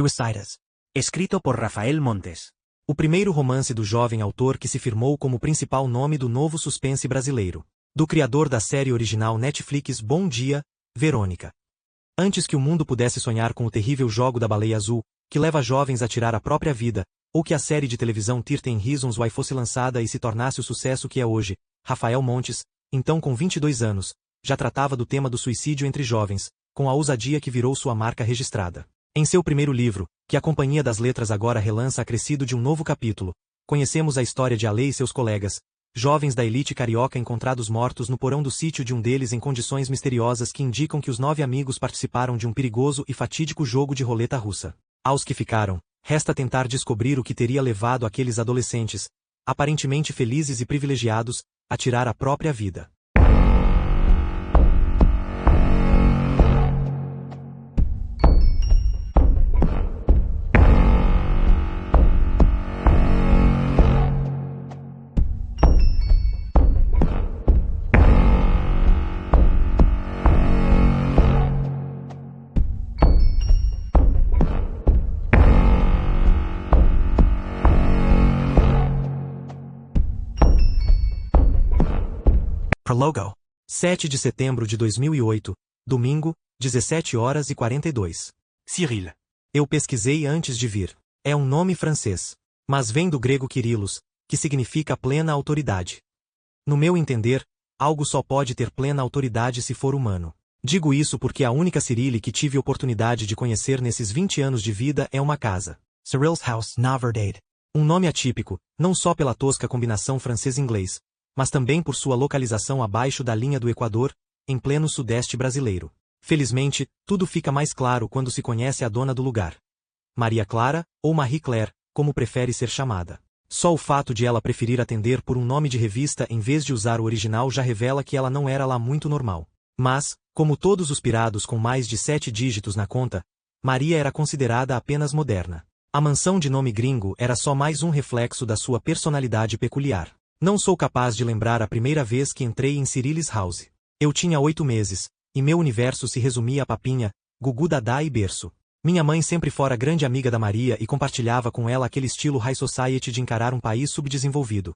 Suicidas. Escrito por Rafael Montes. O primeiro romance do jovem autor que se firmou como principal nome do novo suspense brasileiro. Do criador da série original Netflix Bom Dia, Verônica. Antes que o mundo pudesse sonhar com o terrível jogo da baleia azul, que leva jovens a tirar a própria vida, ou que a série de televisão 13 Reasons Why fosse lançada e se tornasse o sucesso que é hoje, Rafael Montes, então com 22 anos, já tratava do tema do suicídio entre jovens, com a ousadia que virou sua marca registrada. Em seu primeiro livro, que a Companhia das Letras agora relança acrescido de um novo capítulo, conhecemos a história de Ale e seus colegas, jovens da elite carioca encontrados mortos no porão do sítio de um deles em condições misteriosas que indicam que os 9 amigos participaram de um perigoso e fatídico jogo de roleta russa. Aos que ficaram, resta tentar descobrir o que teria levado aqueles adolescentes, aparentemente felizes e privilegiados, a tirar a própria vida. Prologo. 7 de setembro de 2008, domingo, 17 horas e 42. Cyril. Eu pesquisei antes de vir. É um nome francês, mas vem do grego Kyrillos, que significa plena autoridade. No meu entender, algo só pode ter plena autoridade se for humano. Digo isso porque a única Cyril que tive oportunidade de conhecer nesses 20 anos de vida é uma casa. Cyril's House, na verdade. Um nome atípico, não só pela tosca combinação francês-inglês, mas também por sua localização abaixo da linha do Equador, em pleno sudeste brasileiro. Felizmente, tudo fica mais claro quando se conhece a dona do lugar. Maria Clara, ou Marie Claire, como prefere ser chamada. Só o fato de ela preferir atender por um nome de revista em vez de usar o original já revela que ela não era lá muito normal. Mas, como todos os pirados com mais de 7 dígitos na conta, Maria era considerada apenas moderna. A mansão de nome gringo era só mais um reflexo da sua personalidade peculiar. Não sou capaz de lembrar a primeira vez que entrei em Cyril's House. Eu tinha 8 meses, e meu universo se resumia a papinha, gugu dadá e berço. Minha mãe sempre fora grande amiga da Maria e compartilhava com ela aquele estilo high society de encarar um país subdesenvolvido.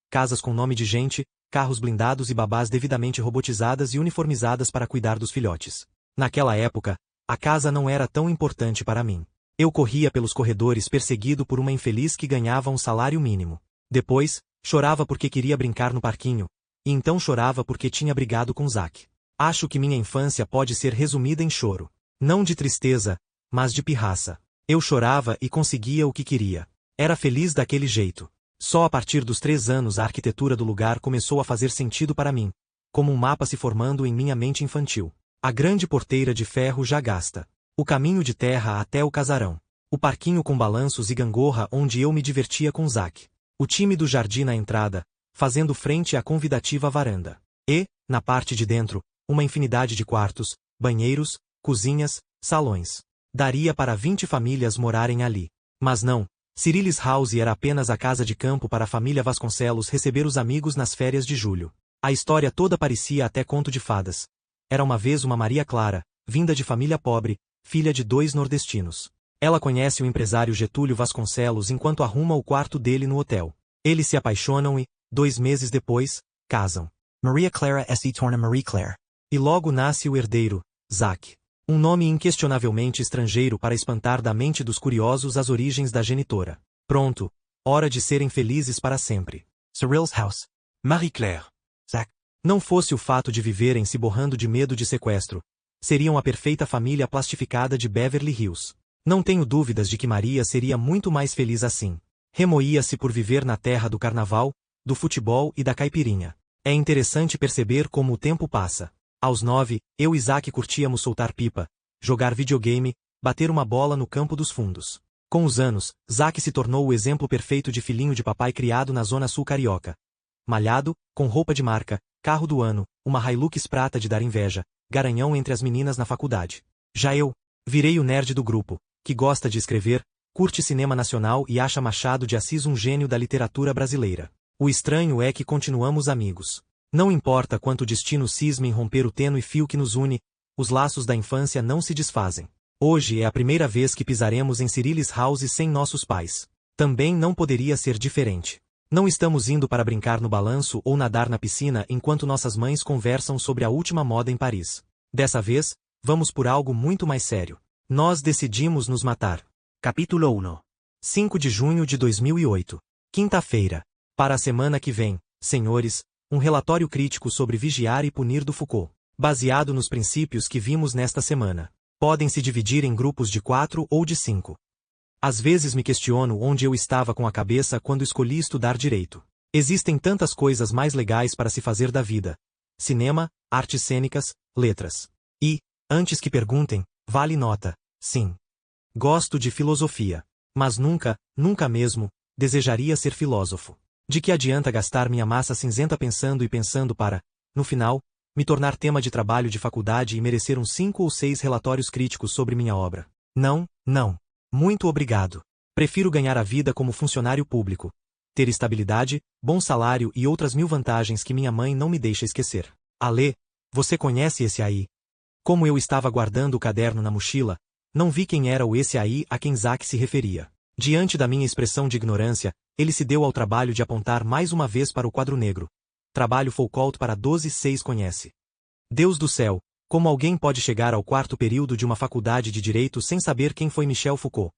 Casas com nome de gente, carros blindados e babás devidamente robotizadas e uniformizadas para cuidar dos filhotes. Naquela época, a casa não era tão importante para mim. Eu corria pelos corredores perseguido por uma infeliz que ganhava um salário mínimo. Depois, chorava porque queria brincar no parquinho, e então chorava porque tinha brigado com Zack. Acho que minha infância pode ser resumida em choro. Não de tristeza, mas de pirraça. Eu chorava e conseguia o que queria. Era feliz daquele jeito. Só a partir dos 3 anos a arquitetura do lugar começou a fazer sentido para mim, como um mapa se formando em minha mente infantil. A grande porteira de ferro já gasta. O caminho de terra até o casarão. O parquinho com balanços e gangorra onde eu me divertia com Zack. O tímido jardim na entrada, fazendo frente à convidativa varanda. E, na parte de dentro, uma infinidade de quartos, banheiros, cozinhas, salões. Daria para 20 famílias morarem ali. Mas não, Cyril's House era apenas a casa de campo para a família Vasconcelos receber os amigos nas férias de julho. A história toda parecia até conto de fadas. Era uma vez uma Maria Clara, vinda de família pobre, filha de 2 nordestinos. Ela conhece o empresário Getúlio Vasconcelos enquanto arruma o quarto dele no hotel. Eles se apaixonam e, 2 meses depois, casam. Maria Clara se torna Marie Claire. E logo nasce o herdeiro, Zack. Um nome inquestionavelmente estrangeiro para espantar da mente dos curiosos as origens da genitora. Pronto, hora de serem felizes para sempre. Cyril's House. Marie Claire. Zack. Não fosse o fato de viverem se borrando de medo de sequestro, seriam a perfeita família plastificada de Beverly Hills. Não tenho dúvidas de que Maria seria muito mais feliz assim. Remoía-se por viver na terra do carnaval, do futebol e da caipirinha. É interessante perceber como o tempo passa. Aos 9, eu e Zack curtíamos soltar pipa, jogar videogame, bater uma bola no campo dos fundos. Com os anos, Zack se tornou o exemplo perfeito de filhinho de papai criado na zona sul carioca. Malhado, com roupa de marca, carro do ano, uma Hilux prata de dar inveja, garanhão entre as meninas na faculdade. Já eu, virei o nerd do grupo, que gosta de escrever, curte cinema nacional e acha Machado de Assis um gênio da literatura brasileira. O estranho é que continuamos amigos. Não importa quanto o destino cisme em romper o tênue fio que nos une, os laços da infância não se desfazem. Hoje é a primeira vez que pisaremos em Cyril's House sem nossos pais. Também não poderia ser diferente. Não estamos indo para brincar no balanço ou nadar na piscina enquanto nossas mães conversam sobre a última moda em Paris. Dessa vez, vamos por algo muito mais sério. Nós decidimos nos matar. Capítulo 1. 5 de junho de 2008. Quinta-feira. Para a semana que vem, senhores, um relatório crítico sobre vigiar e punir do Foucault, baseado nos princípios que vimos nesta semana. Podem se dividir em grupos de 4 ou de 5. Às vezes me questiono onde eu estava com a cabeça quando escolhi estudar direito. Existem tantas coisas mais legais para se fazer da vida. Cinema, artes cênicas, letras. E, antes que perguntem, vale nota, sim. Gosto de filosofia. Mas nunca, nunca mesmo, desejaria ser filósofo. De que adianta gastar minha massa cinzenta pensando e pensando para, no final, me tornar tema de trabalho de faculdade e merecer uns 5 ou 6 relatórios críticos sobre minha obra? Não, não. Muito obrigado. Prefiro ganhar a vida como funcionário público. Ter estabilidade, bom salário e outras 1000 vantagens que minha mãe não me deixa esquecer. Alê, você conhece esse aí? Como eu estava guardando o caderno na mochila, não vi quem era o esse aí a quem Zack se referia. Diante da minha expressão de ignorância, ele se deu ao trabalho de apontar mais uma vez para o quadro negro. Trabalho Foucault para 12/6 conhece. Deus do céu, como alguém pode chegar ao 4º período de uma faculdade de direito sem saber quem foi Michel Foucault?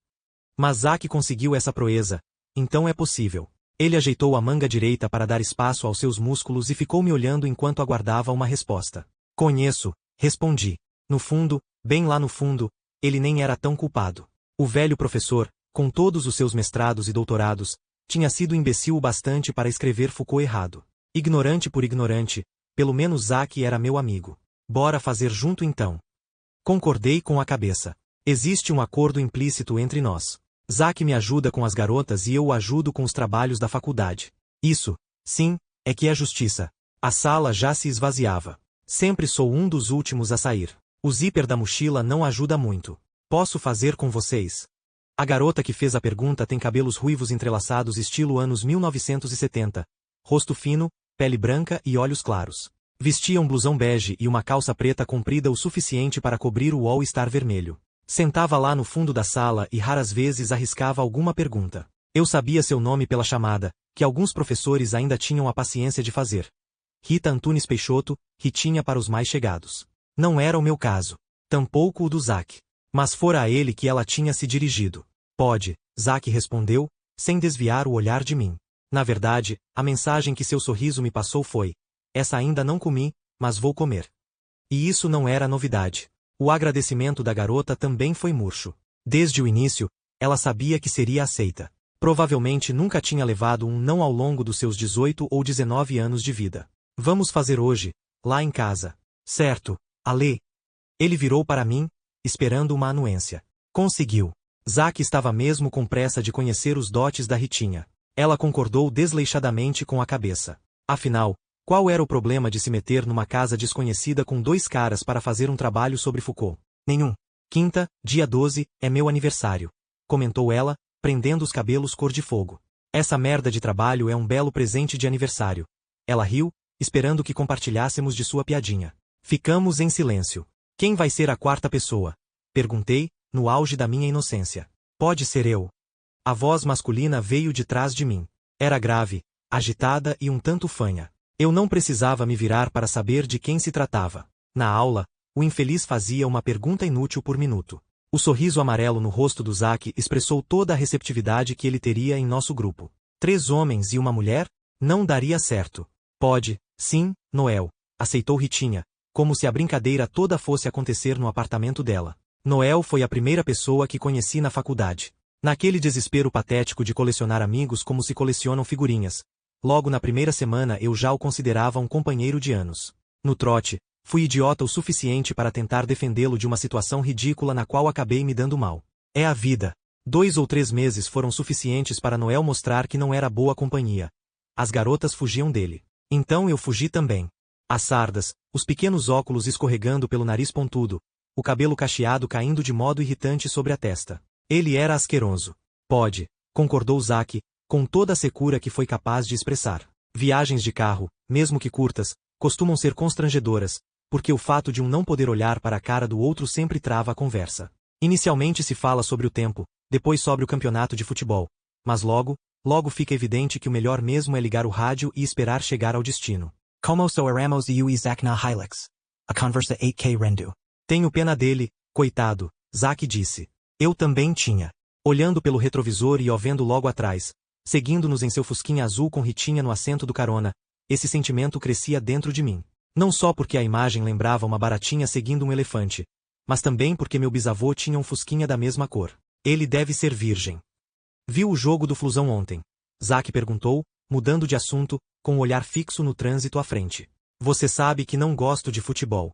Mas Zack conseguiu essa proeza, então é possível. Ele ajeitou a manga direita para dar espaço aos seus músculos e ficou me olhando enquanto aguardava uma resposta. Conheço, respondi. No fundo, bem lá no fundo, ele nem era tão culpado. O velho professor, com todos os seus mestrados e doutorados, tinha sido imbecil o bastante para escrever Foucault errado. Ignorante por ignorante, pelo menos Zack era meu amigo. Bora fazer junto então. Concordei com a cabeça. Existe um acordo implícito entre nós. Zack me ajuda com as garotas e eu o ajudo com os trabalhos da faculdade. Isso, sim, é que é justiça. A sala já se esvaziava. Sempre sou um dos últimos a sair. O zíper da mochila não ajuda muito. Posso fazer com vocês? A garota que fez a pergunta tem cabelos ruivos entrelaçados estilo anos 1970. Rosto fino, pele branca e olhos claros. Vestia um blusão bege e uma calça preta comprida o suficiente para cobrir o all-star vermelho. Sentava lá no fundo da sala e raras vezes arriscava alguma pergunta. Eu sabia seu nome pela chamada, que alguns professores ainda tinham a paciência de fazer. Rita Antunes Peixoto, Ritinha para os mais chegados. Não era o meu caso. Tampouco o do Zack. Mas fora a ele que ela tinha se dirigido. Pode, Zack respondeu, sem desviar o olhar de mim. Na verdade, a mensagem que seu sorriso me passou foi: essa ainda não comi, mas vou comer. E isso não era novidade. O agradecimento da garota também foi murcho. Desde o início, ela sabia que seria aceita. Provavelmente nunca tinha levado um não ao longo dos seus 18 ou 19 anos de vida. Vamos fazer hoje, lá em casa. Certo, Alê. Ele virou para mim, esperando uma anuência. Conseguiu. Zack estava mesmo com pressa de conhecer os dotes da Ritinha. Ela concordou desleixadamente com a cabeça. Afinal, qual era o problema de se meter numa casa desconhecida com 2 caras para fazer um trabalho sobre Foucault? Nenhum. Quinta, dia 12, é meu aniversário. Comentou ela, prendendo os cabelos cor de fogo. Essa merda de trabalho é um belo presente de aniversário. Ela riu, esperando que compartilhássemos de sua piadinha. Ficamos em silêncio. Quem vai ser a 4ª pessoa? Perguntei, no auge da minha inocência. Pode ser eu. A voz masculina veio de trás de mim. Era grave, agitada e um tanto fanha. Eu não precisava me virar para saber de quem se tratava. Na aula, o infeliz fazia uma pergunta inútil por minuto. O sorriso amarelo no rosto do Zack expressou toda a receptividade que ele teria em nosso grupo. 3 homens e uma mulher? Não daria certo. Pode, sim, Noel. Aceitou Ritinha, como se a brincadeira toda fosse acontecer no apartamento dela. Noel foi a primeira pessoa que conheci na faculdade. Naquele desespero patético de colecionar amigos como se colecionam figurinhas. Logo na primeira semana eu já o considerava um companheiro de anos. No trote, fui idiota o suficiente para tentar defendê-lo de uma situação ridícula na qual acabei me dando mal. É a vida. 2 ou 3 meses foram suficientes para Noel mostrar que não era boa companhia. As garotas fugiam dele. Então eu fugi também. As sardas, os pequenos óculos escorregando pelo nariz pontudo, o cabelo cacheado caindo de modo irritante sobre a testa. Ele era asqueroso. Pode, concordou Zack, com toda a secura que foi capaz de expressar. Viagens de carro, mesmo que curtas, costumam ser constrangedoras, porque o fato de um não poder olhar para a cara do outro sempre trava a conversa. Inicialmente se fala sobre o tempo, depois sobre o campeonato de futebol. Mas logo fica evidente que o melhor mesmo é ligar o rádio e esperar chegar ao destino. Como soaremos e o Isaac na Hilux. A conversa 8K rendo. Tenho pena dele, coitado, Zack disse. Eu também tinha. Olhando pelo retrovisor e o vendo logo atrás, seguindo-nos em seu fusquinha azul com Ritinha no assento do carona, esse sentimento crescia dentro de mim. Não só porque a imagem lembrava uma baratinha seguindo um elefante, mas também porque meu bisavô tinha um fusquinha da mesma cor. Ele deve ser virgem. Viu o jogo do Flusão ontem? Zack perguntou, mudando de assunto, com o olhar fixo no trânsito à frente. Você sabe que não gosto de futebol.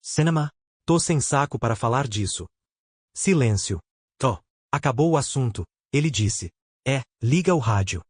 Cinema? Tô sem saco para falar disso. Silêncio. Tô. Acabou o assunto, ele disse. Liga o rádio.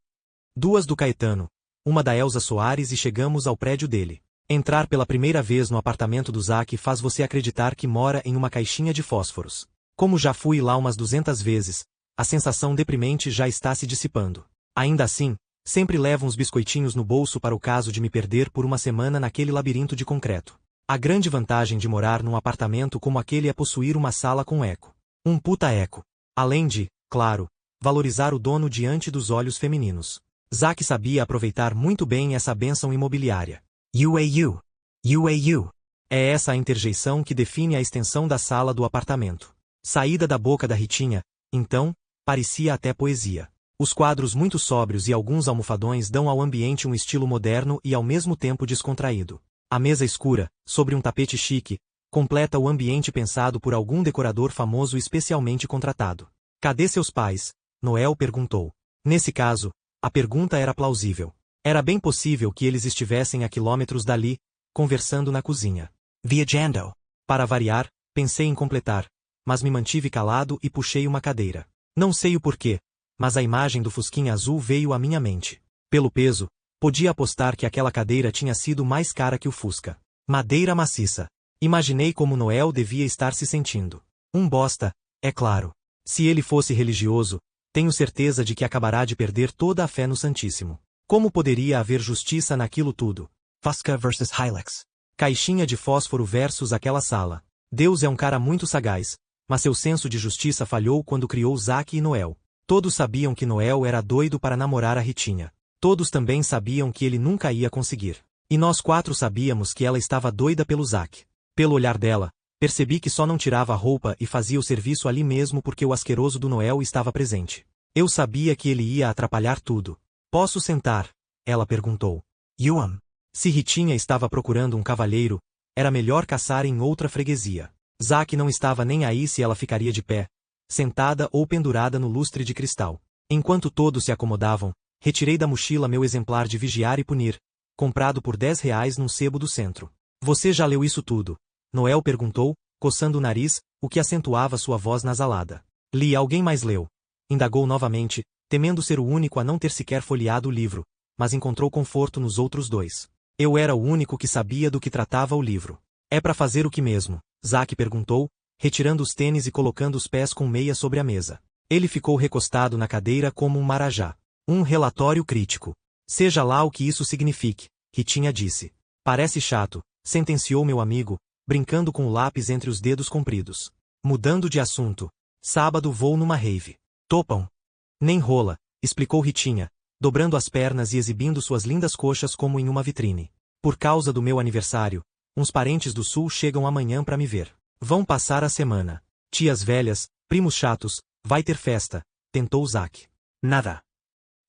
2 do Caetano, uma da Elza Soares e chegamos ao prédio dele. Entrar pela primeira vez no apartamento do Zack faz você acreditar que mora em uma caixinha de fósforos. Como já fui lá umas 200 vezes, a sensação deprimente já está se dissipando. Ainda assim, sempre levo uns biscoitinhos no bolso para o caso de me perder por uma semana naquele labirinto de concreto. A grande vantagem de morar num apartamento como aquele é possuir uma sala com eco. Um puta eco. Além de, claro, valorizar o dono diante dos olhos femininos. Zack sabia aproveitar muito bem essa bênção imobiliária. UAU. É essa a interjeição que define a extensão da sala do apartamento. Saída da boca da Ritinha, então, parecia até poesia. Os quadros muito sóbrios e alguns almofadões dão ao ambiente um estilo moderno e ao mesmo tempo descontraído. A mesa escura, sobre um tapete chique, completa o ambiente pensado por algum decorador famoso especialmente contratado. Cadê seus pais? Noel perguntou. Nesse caso, a pergunta era plausível. Era bem possível que eles estivessem a quilômetros dali, conversando na cozinha. Viajando. Para variar, pensei em completar, mas me mantive calado e puxei uma cadeira. Não sei o porquê, mas a imagem do fusquinha azul veio à minha mente. Pelo peso, podia apostar que aquela cadeira tinha sido mais cara que o Fusca. Madeira maciça. Imaginei como Noel devia estar se sentindo. Um bosta, é claro. Se ele fosse religioso, tenho certeza de que acabará de perder toda a fé no Santíssimo. Como poderia haver justiça naquilo tudo? Fusca versus Hilux. Caixinha de fósforo versus aquela sala. Deus é um cara muito sagaz, mas seu senso de justiça falhou quando criou Zack e Noel. Todos sabiam que Noel era doido para namorar a Ritinha. Todos também sabiam que ele nunca ia conseguir. E nós 4 sabíamos que ela estava doida pelo Zack. Pelo olhar dela, percebi que só não tirava a roupa e fazia o serviço ali mesmo porque o asqueroso do Noel estava presente. Eu sabia que ele ia atrapalhar tudo. Posso sentar? Ela perguntou. Yuam. Se Ritinha estava procurando um cavalheiro, era melhor caçar em outra freguesia. Zack não estava nem aí se ela ficaria de pé, sentada ou pendurada no lustre de cristal. Enquanto todos se acomodavam, retirei da mochila meu exemplar de Vigiar e Punir, comprado por R$ 10 num sebo do centro. Você já leu isso tudo? Noel perguntou, coçando o nariz, o que acentuava sua voz nasalada. Li. Alguém mais leu? Indagou novamente, temendo ser o único a não ter sequer folheado o livro, mas encontrou conforto nos outros 2. Eu era o único que sabia do que tratava o livro. É para fazer o que mesmo? Zack perguntou, retirando os tênis e colocando os pés com meia sobre a mesa. Ele ficou recostado na cadeira como um marajá. Um relatório crítico. Seja lá o que isso signifique, Ritinha disse. Parece chato, sentenciou meu amigo, brincando com o lápis entre os dedos compridos. Mudando de assunto. Sábado vou numa rave. Topam? Nem rola, explicou Ritinha, dobrando as pernas e exibindo suas lindas coxas como em uma vitrine. Por causa do meu aniversário, uns parentes do sul chegam amanhã para me ver. Vão passar a semana. Tias velhas, primos chatos, vai ter festa, tentou Zack. Nada.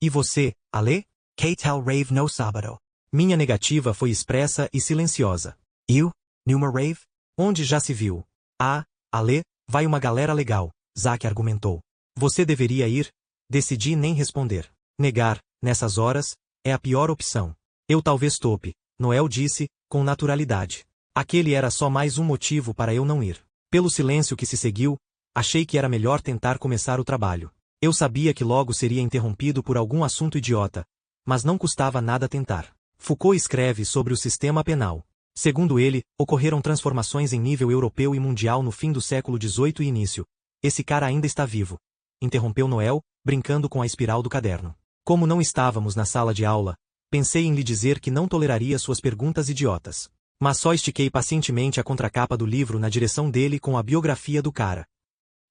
E você, Ale? K-Tel rave no sábado. Minha negativa foi expressa e silenciosa. Eu? Numa rave? Onde já se viu? Ah, Ale, vai uma galera legal, Zack argumentou. Você deveria ir? Decidi nem responder. Negar, nessas horas, é a pior opção. Eu talvez tope, Noel disse, com naturalidade. Aquele era só mais um motivo para eu não ir. Pelo silêncio que se seguiu, achei que era melhor tentar começar o trabalho. Eu sabia que logo seria interrompido por algum assunto idiota, mas não custava nada tentar. Foucault escreve sobre o sistema penal. Segundo ele, ocorreram transformações em nível europeu e mundial no fim do século XVIII e início. Esse cara ainda está vivo. Interrompeu Noel, brincando com a espiral do caderno. Como não estávamos na sala de aula, pensei em lhe dizer que não toleraria suas perguntas idiotas. Mas só estiquei pacientemente a contracapa do livro na direção dele com a biografia do cara.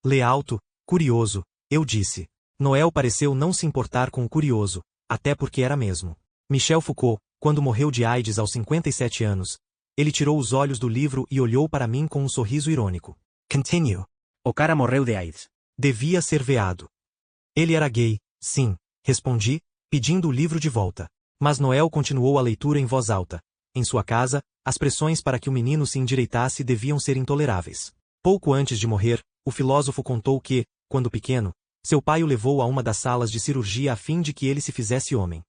Lê alto, curioso, eu disse. Noel pareceu não se importar com o curioso, até porque era mesmo. Michel Foucault, quando morreu de AIDS aos 57 anos, ele tirou os olhos do livro e olhou para mim com um sorriso irônico. Continue. O cara morreu de AIDS. Devia ser veado. Ele era gay, sim, respondi, pedindo o livro de volta. Mas Noel continuou a leitura em voz alta. Em sua casa, as pressões para que o menino se endireitasse deviam ser intoleráveis. Pouco antes de morrer, o filósofo contou que, quando pequeno, seu pai o levou a uma das salas de cirurgia a fim de que ele se fizesse homem.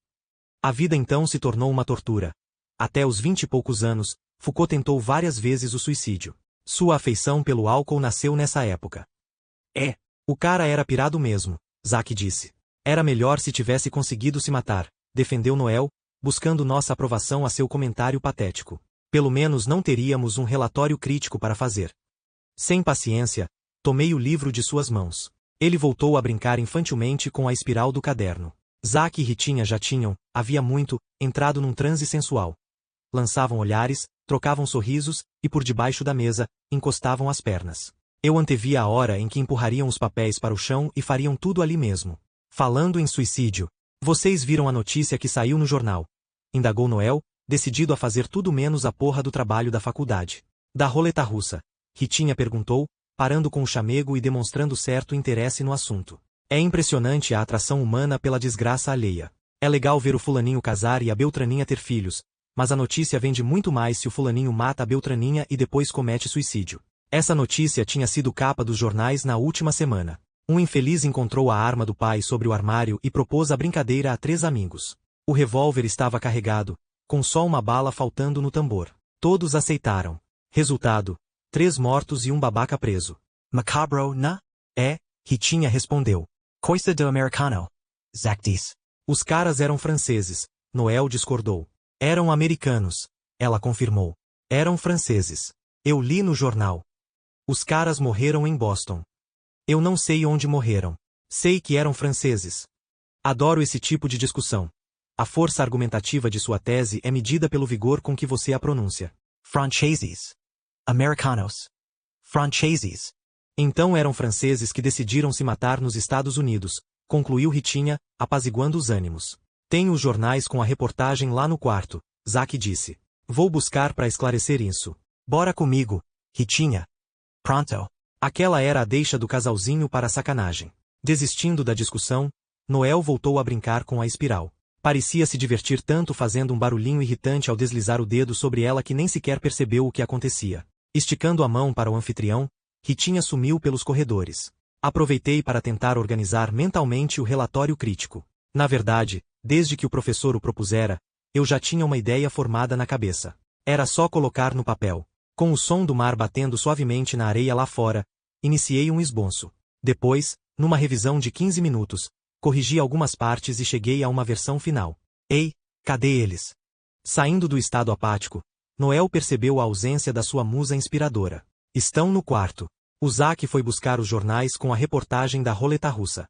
A vida então se tornou uma tortura. Até os 20 e poucos anos, Foucault tentou várias vezes o suicídio. Sua afeição pelo álcool nasceu nessa época. O cara era pirado mesmo, Zack disse. Era melhor se tivesse conseguido se matar, defendeu Noel, buscando nossa aprovação a seu comentário patético. Pelo menos não teríamos um relatório crítico para fazer. Sem paciência, tomei o livro de suas mãos. Ele voltou a brincar infantilmente com a espiral do caderno. Zack e Ritinha já tinham, havia muito, entrado num transe sensual. Lançavam olhares, trocavam sorrisos, e por debaixo da mesa, encostavam as pernas. Eu antevia a hora em que empurrariam os papéis para o chão e fariam tudo ali mesmo. Falando em suicídio. Vocês viram a notícia que saiu no jornal? Indagou Noel, decidido a fazer tudo menos a porra do trabalho da faculdade. Da roleta russa. Ritinha perguntou, parando com o chamego e demonstrando certo interesse no assunto. É impressionante a atração humana pela desgraça alheia. É legal ver o fulaninho casar e a Beltraninha ter filhos, mas a notícia vende muito mais se o fulaninho mata a Beltraninha e depois comete suicídio. Essa notícia tinha sido capa dos jornais na última semana. Um infeliz encontrou a arma do pai sobre o armário e propôs a brincadeira a 3 amigos. O revólver estava carregado, com só uma bala faltando no tambor. Todos aceitaram. Resultado: 3 mortos e um babaca preso. Macabro, na? Ritinha respondeu. Coisa do americano. Zack disse. Os caras eram franceses, Noel discordou. Eram americanos, ela confirmou. Eram franceses. Eu li no jornal. Os caras morreram em Boston. Eu não sei onde morreram. Sei que eram franceses. Adoro esse tipo de discussão. A força argumentativa de sua tese é medida pelo vigor com que você a pronuncia. Franceses. Americanos. Franceses. Então eram franceses que decidiram se matar nos Estados Unidos, concluiu Ritinha, apaziguando os ânimos. Tenho os jornais com a reportagem lá no quarto, Zack disse. Vou buscar para esclarecer isso. Bora comigo, Ritinha. Pronto. Aquela era a deixa do casalzinho para a sacanagem. Desistindo da discussão, Noel voltou a brincar com a espiral. Parecia se divertir tanto fazendo um barulhinho irritante ao deslizar o dedo sobre ela que nem sequer percebeu o que acontecia. Esticando a mão para o anfitrião, Ritinha sumiu pelos corredores. Aproveitei para tentar organizar mentalmente o relatório crítico. Na verdade, desde que o professor o propusera, eu já tinha uma ideia formada na cabeça. Era só colocar no papel. Com o som do mar batendo suavemente na areia lá fora, iniciei um esboço. Depois, numa revisão de 15 minutos, corrigi algumas partes e cheguei a uma versão final. Ei, cadê eles? Saindo do estado apático, Noel percebeu a ausência da sua musa inspiradora. Estão no quarto. O Zack foi buscar os jornais com a reportagem da roleta russa.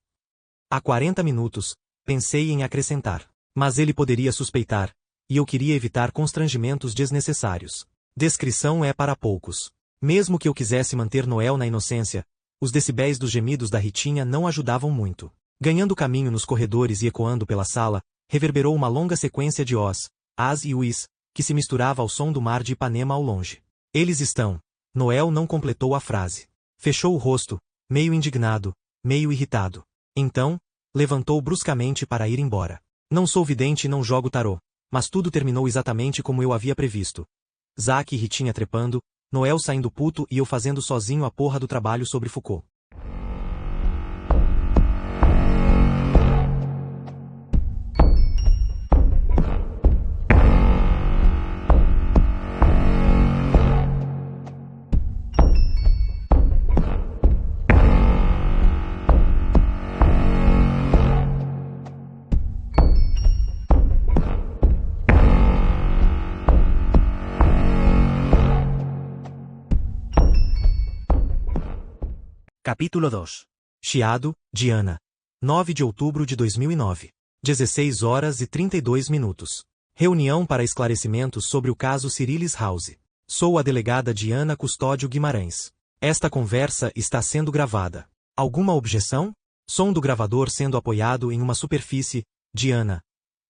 Há 40 minutos, pensei em acrescentar. Mas ele poderia suspeitar, e eu queria evitar constrangimentos desnecessários. Descrição é para poucos. Mesmo que eu quisesse manter Noel na inocência, os decibéis dos gemidos da Ritinha não ajudavam muito. Ganhando caminho nos corredores e ecoando pela sala, reverberou uma longa sequência de os, as e uis, que se misturava ao som do mar de Ipanema ao longe. Eles estão. Noel não completou a frase. Fechou o rosto, meio indignado, meio irritado. Então, levantou bruscamente para ir embora. Não sou vidente e não jogo tarô, mas tudo terminou exatamente como eu havia previsto. Zack e Ritinha trepando, Noel saindo puto e eu fazendo sozinho a porra do trabalho sobre Foucault. Capítulo 2. Chiado, Diana. 9 de outubro de 2009. 16 horas e 32 minutos. Reunião para esclarecimentos sobre o caso Cirilis House. Sou a delegada Diana Custódio Guimarães. Esta conversa está sendo gravada. Alguma objeção? Som do gravador sendo apoiado em uma superfície. Diana.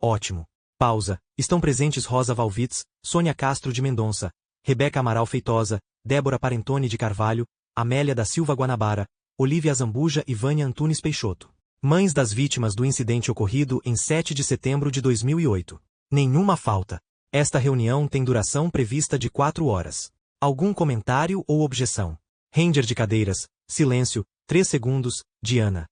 Ótimo. Pausa. Estão presentes Rosa Valvitz, Sônia Castro de Mendonça, Rebeca Amaral Feitosa, Débora Parentoni de Carvalho, Amélia da Silva Guanabara, Olívia Zambuja e Vânia Antunes Peixoto. Mães das vítimas do incidente ocorrido em 7 de setembro de 2008. Nenhuma falta. Esta reunião tem duração prevista de 4 horas. Algum comentário ou objeção? Ranger de cadeiras. Silêncio. 3 segundos. Diana.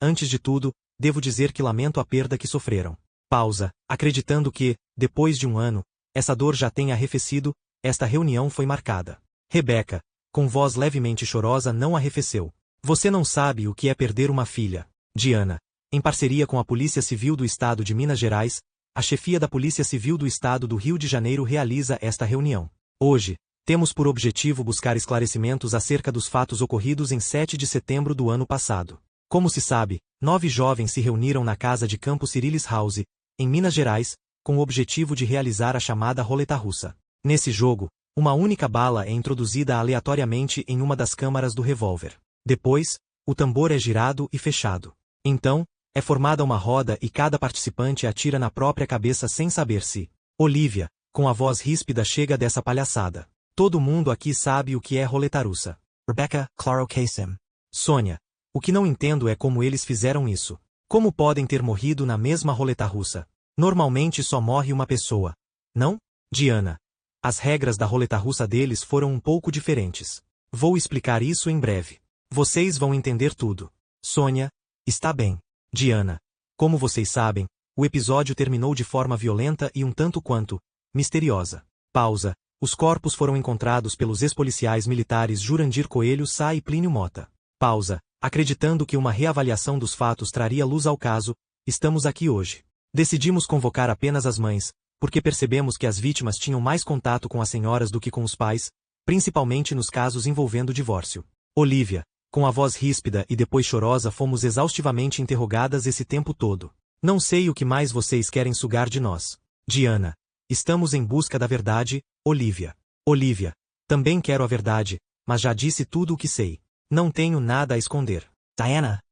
Antes de tudo, devo dizer que lamento a perda que sofreram. Pausa. Acreditando que, depois de um ano, essa dor já tenha arrefecido, esta reunião foi marcada. Rebeca, com voz levemente chorosa, não arrefeceu. Você não sabe o que é perder uma filha. Diana, em parceria com a Polícia Civil do Estado de Minas Gerais, a chefia da Polícia Civil do Estado do Rio de Janeiro realiza esta reunião. Hoje, temos por objetivo buscar esclarecimentos acerca dos fatos ocorridos em 7 de setembro do ano passado. Como se sabe, 9 jovens se reuniram na casa de campo Cirilis House, em Minas Gerais, com o objetivo de realizar a chamada roleta russa. Nesse jogo, uma única bala é introduzida aleatoriamente em uma das câmaras do revólver. Depois, o tambor é girado e fechado. Então, é formada uma roda e cada participante atira na própria cabeça sem saber se. Olívia, com a voz ríspida, chega dessa palhaçada. Todo mundo aqui sabe o que é roleta russa. Rebecca, claro que sim. Sônia. O que não entendo é como eles fizeram isso. Como podem ter morrido na mesma roleta russa? Normalmente só morre uma pessoa. Não? Diana. As regras da roleta russa deles foram um pouco diferentes. Vou explicar isso em breve. Vocês vão entender tudo. Sônia. Está bem. Diana. Como vocês sabem, o episódio terminou de forma violenta e um tanto quanto misteriosa. Pausa. Os corpos foram encontrados pelos ex-policiais militares Jurandir Coelho Sá e Plínio Mota. Pausa. Acreditando que uma reavaliação dos fatos traria luz ao caso, estamos aqui hoje. Decidimos convocar apenas as mães, porque percebemos que as vítimas tinham mais contato com as senhoras do que com os pais, principalmente nos casos envolvendo divórcio. Olívia, com a voz ríspida e depois chorosa, fomos exaustivamente interrogadas esse tempo todo. Não sei o que mais vocês querem sugar de nós. Diana. Estamos em busca da verdade, Olívia. Olívia. Também quero a verdade, mas já disse tudo o que sei. Não tenho nada a esconder. Diana.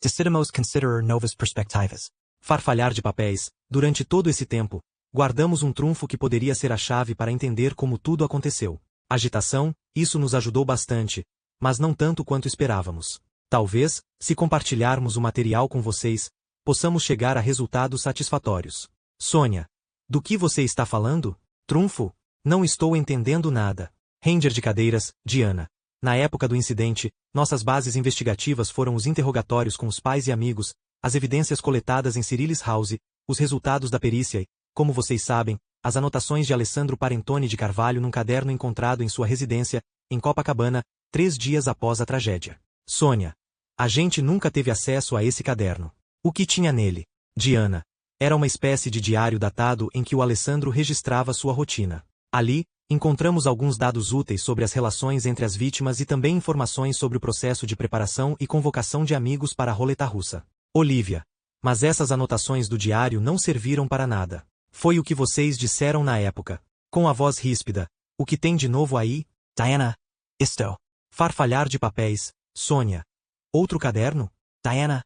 Decidimos considerar novas perspectivas. Farfalhar de papéis. Durante todo esse tempo, guardamos um trunfo que poderia ser a chave para entender como tudo aconteceu. Agitação, isso nos ajudou bastante, mas não tanto quanto esperávamos. Talvez, se compartilharmos o material com vocês, possamos chegar a resultados satisfatórios. Sônia. Do que você está falando? Trunfo? Não estou entendendo nada. Ranger de cadeiras. Diana. Na época do incidente, nossas bases investigativas foram os interrogatórios com os pais e amigos, as evidências coletadas em Cirilis House, os resultados da perícia e, como vocês sabem, as anotações de Alessandro Parentoni de Carvalho num caderno encontrado em sua residência, em Copacabana, 3 dias após a tragédia. Sônia. A gente nunca teve acesso a esse caderno. O que tinha nele? Diana. Era uma espécie de diário datado em que o Alessandro registrava sua rotina. Ali, encontramos alguns dados úteis sobre as relações entre as vítimas e também informações sobre o processo de preparação e convocação de amigos para a roleta russa. Olívia. Mas essas anotações do diário não serviram para nada. Foi o que vocês disseram na época. Com a voz ríspida. O que tem de novo aí? Diana. Isto. Farfalhar de papéis. Sônia. Outro caderno? Diana.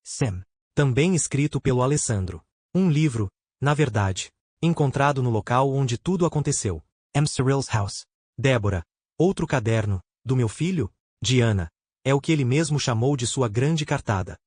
Sim. Também escrito pelo Alessandro. Um livro, na verdade. Encontrado no local onde tudo aconteceu. Cyril's house. Débora. Outro caderno. Do meu filho? Diana. É o que ele mesmo chamou de sua grande cartada.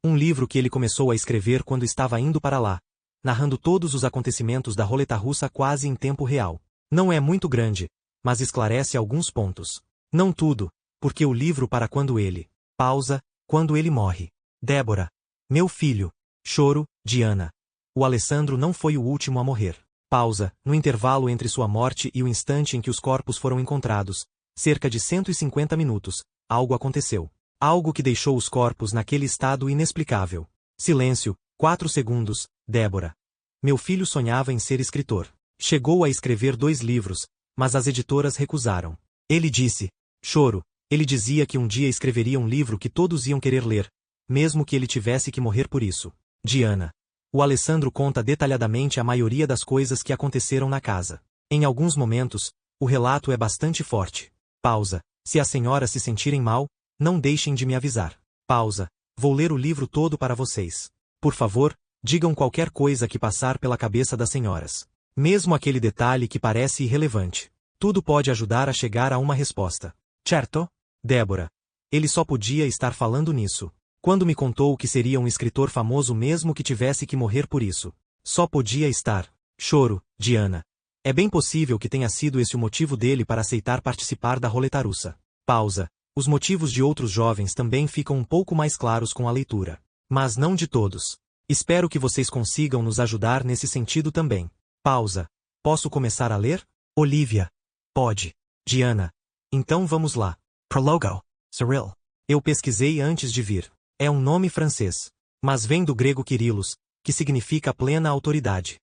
Um livro que ele começou a escrever quando estava indo para lá, narrando todos os acontecimentos da roleta russa quase em tempo real. Não é muito grande, mas esclarece alguns pontos. Não tudo, porque o livro para quando ele. Pausa, quando ele morre. Débora. Meu filho. Choro. Diana. O Alessandro não foi o último a morrer. Pausa, no intervalo entre sua morte e o instante em que os corpos foram encontrados, cerca de 150 minutos, algo aconteceu. Algo que deixou os corpos naquele estado inexplicável. Silêncio, 4 segundos, Débora. Meu filho sonhava em ser escritor. Chegou a escrever 2 livros, mas as editoras recusaram. Ele disse. Choro. Ele dizia que um dia escreveria um livro que todos iam querer ler, mesmo que ele tivesse que morrer por isso. Diana. O Alessandro conta detalhadamente a maioria das coisas que aconteceram na casa. Em alguns momentos, o relato é bastante forte. Pausa. Se as senhoras se sentirem mal, não deixem de me avisar. Pausa. Vou ler o livro todo para vocês. Por favor, digam qualquer coisa que passar pela cabeça das senhoras. Mesmo aquele detalhe que parece irrelevante. Tudo pode ajudar a chegar a uma resposta. Certo? Débora. Ele só podia estar falando nisso. Quando me contou que seria um escritor famoso mesmo que tivesse que morrer por isso. Só podia estar. Choro, Diana. É bem possível que tenha sido esse o motivo dele para aceitar participar da roleta russa. Pausa. Os motivos de outros jovens também ficam um pouco mais claros com a leitura. Mas não de todos. Espero que vocês consigam nos ajudar nesse sentido também. Pausa. Posso começar a ler? Olivia. Pode. Diana. Então vamos lá. Prologo. Cyril. Eu pesquisei antes de vir. É um nome francês. Mas vem do grego Kyrillos, que significa plena autoridade.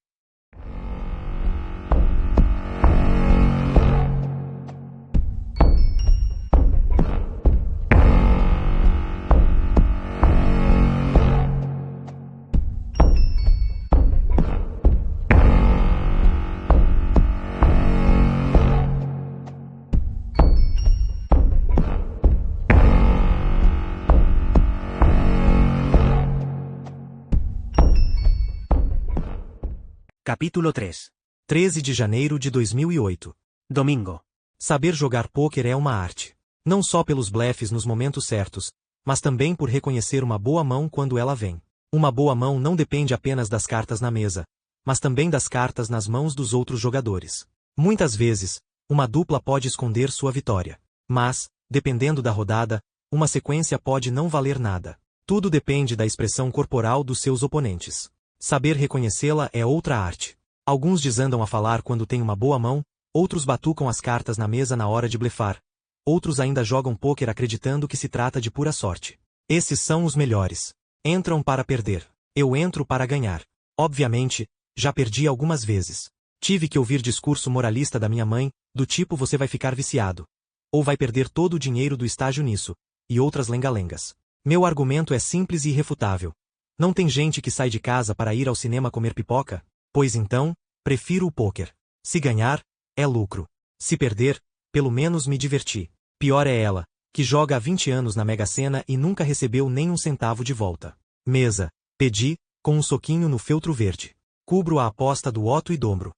Capítulo 3. 13 de janeiro de 2008. Domingo. Saber jogar pôquer é uma arte. Não só pelos blefes nos momentos certos, mas também por reconhecer uma boa mão quando ela vem. Uma boa mão não depende apenas das cartas na mesa, mas também das cartas nas mãos dos outros jogadores. Muitas vezes, uma dupla pode esconder sua vitória. Mas, dependendo da rodada, uma sequência pode não valer nada. Tudo depende da expressão corporal dos seus oponentes. Saber reconhecê-la é outra arte. Alguns desandam a falar quando têm uma boa mão, outros batucam as cartas na mesa na hora de blefar. Outros ainda jogam pôquer acreditando que se trata de pura sorte. Esses são os melhores. Entram para perder. Eu entro para ganhar. Obviamente, já perdi algumas vezes. Tive que ouvir discurso moralista da minha mãe, do tipo você vai ficar viciado. Ou vai perder todo o dinheiro do estágio nisso, e outras lenga-lengas. Meu argumento é simples e irrefutável. Não tem gente que sai de casa para ir ao cinema comer pipoca? Pois então, prefiro o pôquer. Se ganhar, é lucro. Se perder, pelo menos me diverti. Pior é ela, que joga há 20 anos na Mega Sena e nunca recebeu nem um centavo de volta. Mesa. Pedi, com um soquinho no feltro verde. Cubro a aposta do Otto e dobro.